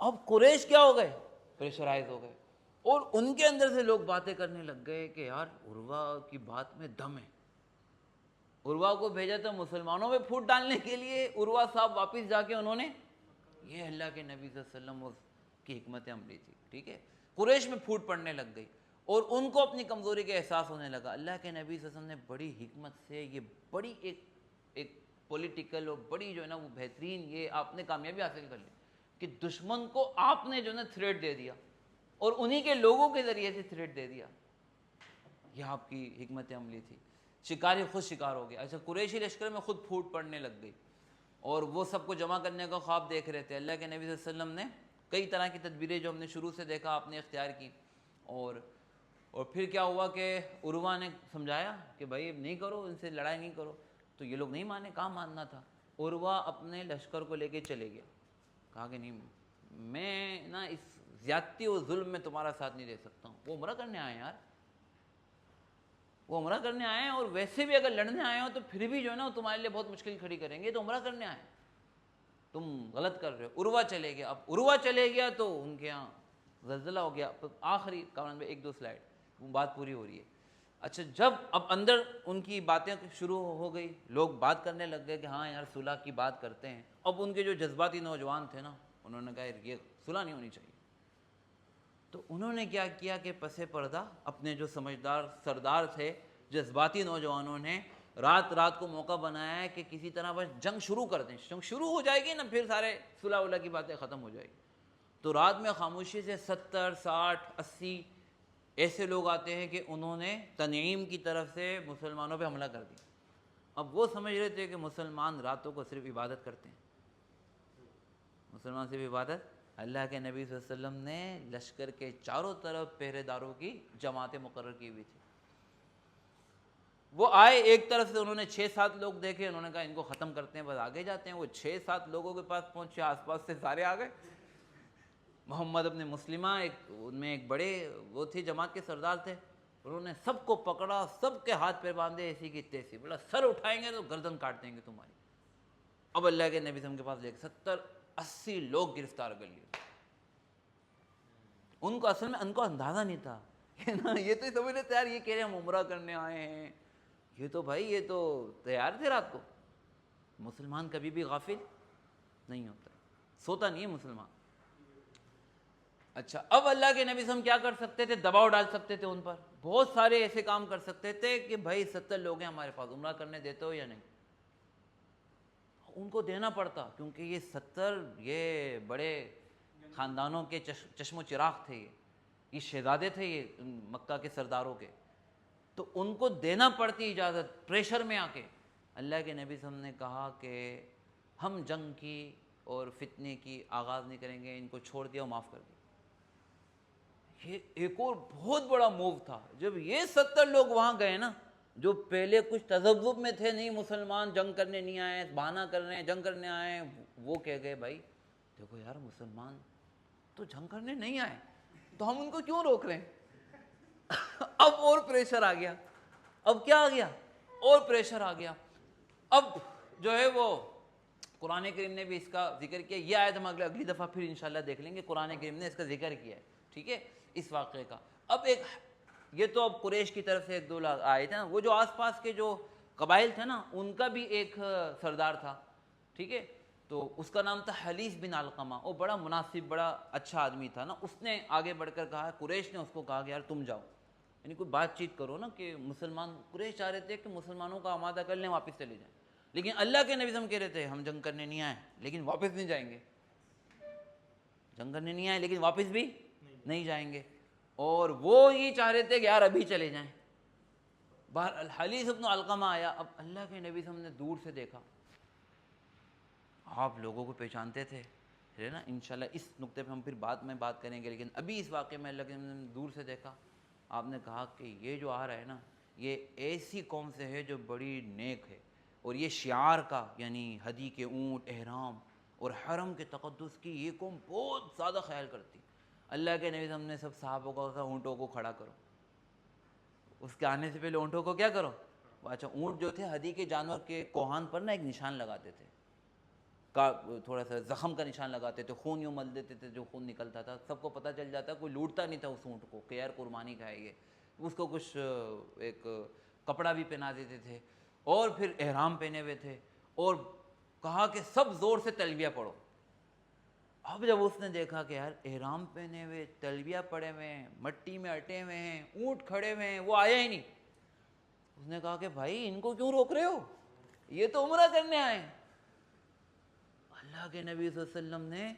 اب قریش کیا ہو گئے، پریشرائز ہو گئے، اور ان کے اندر سے لوگ باتیں کرنے لگ گئے کہ یار عروہ کی بات میں دم ہے. عروہ کو بھیجا تھا مسلمانوں میں پھوٹ ڈالنے کے لیے، عروہ صاحب واپس جا کے انہوں نے، یہ اللہ کے نبی صلی اللہ علیہ وسلم کی حکمت عملی تھی. ٹھیک ہے، قریش میں پھوٹ پڑنے لگ گئی اور ان کو اپنی کمزوری کا احساس ہونے لگا. اللہ کے نبی صلی اللہ علیہ وسلم نے بڑی حکمت سے یہ بڑی ایک پولیٹیکل اور بڑی جو ہے نا وہ بہترین یہ آپ نے کامیابی حاصل کر لی کہ دشمن کو آپ نے جو ہے نا تھریٹ دے دیا اور انہی کے لوگوں کے ذریعے سے تھریٹ دے دیا. یہ آپ کی حکمت عملی تھی. شکاری خود شکار ہو گیا. اچھا قریشی لشکر میں خود پھوٹ پڑنے لگ گئی اور وہ سب کو جمع کرنے کا خواب دیکھ رہے تھے. اللہ کے نبی صلی اللہ علیہ وسلم نے کئی طرح کی تدبیریں جو ہم نے شروع سے دیکھا آپ نے اختیار کی. اور پھر کیا ہوا کہ عروہ نے سمجھایا کہ بھائی نہیں کرو، ان سے لڑائی نہیں کرو، تو یہ لوگ نہیں مانے. کہاں ماننا تھا. عروہ اپنے لشکر کو لے کے چلے گیا، کہا کہ نہیں میں نا اس زیادتی اور ظلم میں تمہارا ساتھ نہیں دے سکتا ہوں. وہ عمرہ کرنے آئے ہیں یار، وہ عمرہ کرنے آئے ہیں، اور ویسے بھی اگر لڑنے آئے ہو تو پھر بھی جو ہے نا وہ تمہارے لیے بہت مشکل کھڑی کریں گے، تو عمرہ کرنے آئے. تم غلط کر رہے ہو. عروہ چلے گیا. اب عروہ چلے گیا تو ان کے یہاں زلزلہ ہو گیا. آخری قرآن میں 1-2 سلائڈ وہ بات پوری ہو رہی ہے. اچھا جب اب اندر ان کی باتیں شروع ہو گئی, لوگ بات کرنے لگ گئے کہ ہاں یار صلح کی بات کرتے ہیں. اب ان کے جو جذباتی نوجوان تھے نا, انہوں نے کہا یہ صلح نہیں ہونی چاہیے. تو انہوں نے کیا کیا کہ پس پردہ اپنے جو سمجھدار سردار تھے, جذباتی نوجوانوں نے رات کو موقع بنایا ہے کہ کسی طرح بس جنگ شروع کر دیں. جنگ شروع ہو جائے گی نا پھر سارے صلح ولا کی باتیں ختم ہو جائے گی. تو رات میں خاموشی سے 70 60 80 ایسے لوگ آتے ہیں کہ انہوں نے تنعیم کی طرف سے مسلمانوں پہ حملہ کر دیا. اب وہ سمجھ رہے تھے کہ مسلمان راتوں کو صرف عبادت کرتے ہیں, مسلمان صرف عبادت. اللہ کے نبی صلی اللہ علیہ وسلم نے لشکر کے چاروں طرف پہرے داروں کی جماعتیں مقرر کی ہوئی تھی. وہ آئے ایک طرف سے, انہوں نے 6-7 لوگ دیکھے, انہوں نے کہا ان کو ختم کرتے ہیں بس آگے جاتے ہیں. وہ 6-7 لوگوں کے پاس پہنچے, آس پاس سے سارے آ گئے. محمد ابن مسلمہ ان میں ایک بڑے وہ تھے, جماعت کے سردار تھے. انہوں نے سب کو پکڑا, سب کے ہاتھ پیر باندھے ایسی کی تیسی, بولا سر اٹھائیں گے تو گردن کاٹ دیں گے تمہاری. اب اللہ کے نبی صلی اللہ علیہ وسلم کے پاس لے کے 70-80 لوگ گرفتار کر لیے. ان کو اصل میں ان کو اندازہ نہیں تھا یہ تو سمجھ رہے تھے یار یہ کہہ رہے ہیں ہم عمرہ کرنے آئے ہیں, یہ تو بھائی یہ تو تیار تھے رات کو. مسلمان کبھی بھی غافل نہیں ہوتا, سوتا نہیں ہے مسلمان. اچھا اب اللہ کے نبی صلی اللہ علیہ وسلم کیا کر سکتے تھے؟ دباؤ ڈال سکتے تھے ان پر. بہت سارے ایسے کام کر سکتے تھے کہ بھائی 70 لوگ ہیں ہمارے پاس, عمرہ کرنے دیتے ہو یا نہیں. ان کو دینا پڑتا کیونکہ یہ 70 یہ بڑے خاندانوں کے چشم و چراغ تھے, یہ شہزادے تھے یہ مکہ کے سرداروں کے. تو ان کو دینا پڑتی اجازت پریشر میں آ کے. اللہ کے نبی صلی اللہ علیہ وسلم نے کہا کہ ہم جنگ کی اور فتنے کی آغاز نہیں کریں گے, ان کو چھوڑ دیا اور معاف کر دیا. یہ ایک اور بہت بڑا موو تھا. جب یہ 70 لوگ وہاں گئے نا, جو پہلے کچھ تذبذب میں تھے, نہیں مسلمان جنگ کرنے نہیں آئے, بہانہ کر رہے ہیں جنگ کرنے آئے ہیں, وہ کہہ گئے بھائی دیکھو یار مسلمان تو جنگ کرنے نہیں آئے تو ہم ان کو کیوں روک رہے ہیں. اب اور پریشر آ گیا. اب کیا آ گیا؟ اور پریشر آ گیا. اب جو ہے وہ قرآن کریم نے بھی اس کا ذکر کیا. یہ آیت ہم اگلی دفعہ پھر انشاءاللہ دیکھ لیں گے. قرآن کریم نے اس کا ذکر کیا ہے, ٹھیک ہے, اس واقعے کا. اب ایک یہ تو اب قریش کی طرف سے 1-2 لوگ آئے تھے نا, وہ جو آس پاس کے جو قبائل تھے نا ان کا بھی ایک سردار تھا, ٹھیک ہے. تو اس کا نام تھا حلیف بن علقمہ. وہ بڑا مناسب بڑا اچھا آدمی تھا نا. اس نے آگے بڑھ کر کہا, قریش نے اس کو کہا کہ یار تم جاؤ, یعنی کوئی بات چیت کرو نا کہ مسلمان. قریش چاہ رہے تھے کہ مسلمانوں کا آمادہ کر لیں واپس چلے جائیں, لیکن اللہ کے نبی ہم کہہ رہے تھے ہم جنگ کرنے نہیں آئے لیکن واپس نہیں جائیں گے, جنگ کرنے نہیں آئے لیکن واپس بھی نہیں جائیں گے. اور وہ یہ چاہ رہے تھے کہ یار ابھی چلے جائیں. بہرحال حلیف ابن علقمہ آیا. اب اللہ کے نبی ہم نے دور سے دیکھا, آپ لوگوں کو پہچانتے تھے ہے نا, انشاءاللہ اس نقطے پہ ہم پھر بعد میں بات کریں گے, لیکن ابھی اس واقعے میں اللہ کے نبی نے دور سے دیکھا. آپ نے کہا کہ یہ جو آ رہا ہے نا یہ ایسی قوم سے ہے جو بڑی نیک ہے, اور یہ شعار کا یعنی ہدی کے اونٹ, احرام اور حرم کے تقدس کی یہ قوم بہت زیادہ خیال کرتی. اللہ کے نبی ہم نے سب صحابوں کو کہا اونٹوں کو کھڑا کرو. اس کے آنے سے پہلے اونٹوں کو کیا کرو. اچھا اونٹ جو تھے ہدی کے جانور کے کوہان پر نا ایک نشان لگاتے تھے, تھوڑا سا زخم کا نشان لگاتے تھے, خون یوں مل دیتے تھے, جو خون نکلتا تھا سب کو پتہ چل جاتا, کوئی لوٹتا نہیں تھا اس اونٹ کو کہ یار قربانی کھائے گے. اس کو کچھ ایک کپڑا بھی پہنا دیتے تھے, اور پھر احرام پہنے ہوئے تھے, اور کہا کہ سب زور سے تلبیہ پڑھو. اب جب اس نے دیکھا کہ یار احرام پہنے ہوئے, تلبیہ پڑے ہوئے ہیں, مٹی میں اٹے ہوئے ہیں, اونٹ کھڑے ہوئے ہیں, وہ آیا ہی نہیں. اس نے کہا کہ بھائی ان کو کیوں روک رہے ہو, یہ تو عمرہ کرنے آئے ہیں. اللہ کے نبی صلی اللہ علیہ وسلم نے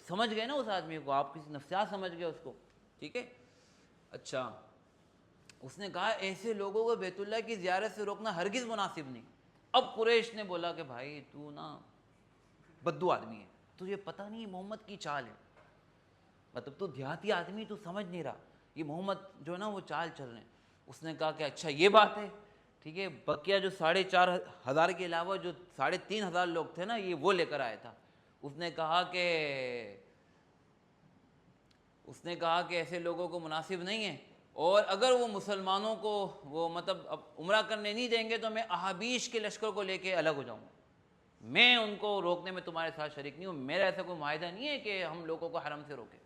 سمجھ گئے نا اس آدمی کو, آپ کسی نفسیات سمجھ گئے اس کو, ٹھیک ہے. اچھا اس نے کہا ایسے لوگوں کو بیت اللہ کی زیارت سے روکنا ہرگز مناسب نہیں. اب قریش نے بولا کہ بھائی تو نا بدو آدمی ہے, تجھے پتہ نہیں محمد کی چال ہے, مطلب تو دیہاتی آدمی, تو سمجھ نہیں رہا یہ محمد جو ہے نا وہ چال چل رہے ہیں. اس نے کہا کہ اچھا یہ بات ہے, ٹھیک ہے. بقیہ جو 4,500 کے علاوہ جو 3,500 لوگ تھے نا یہ وہ لے کر آیا تھا. اس نے کہا کہ ایسے لوگوں کو مناسب نہیں ہے, اور اگر وہ مسلمانوں کو وہ مطلب اب عمرہ کرنے نہیں دیں گے تو میں احابیش کے لشکر کو لے کے الگ ہو جاؤں گا. میں ان کو روکنے میں تمہارے ساتھ شریک نہیں ہوں, میرا ایسا کوئی معاہدہ نہیں ہے کہ ہم لوگوں کو حرم سے روکیں.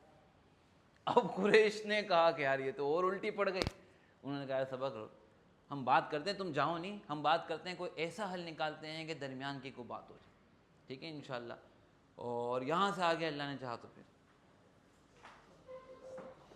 اب قریش نے کہا کہ یار یہ تو اور الٹی پڑ گئی. انہوں نے کہا سبق رو, ہم بات کرتے ہیں, تم جاؤ نہیں, ہم بات کرتے ہیں, کوئی ایسا حل نکالتے ہیں کہ درمیان کی کوئی بات ہو جائے, ٹھیک ہے انشاءاللہ. اور یہاں سے آگے اللہ نے چاہا تو پھر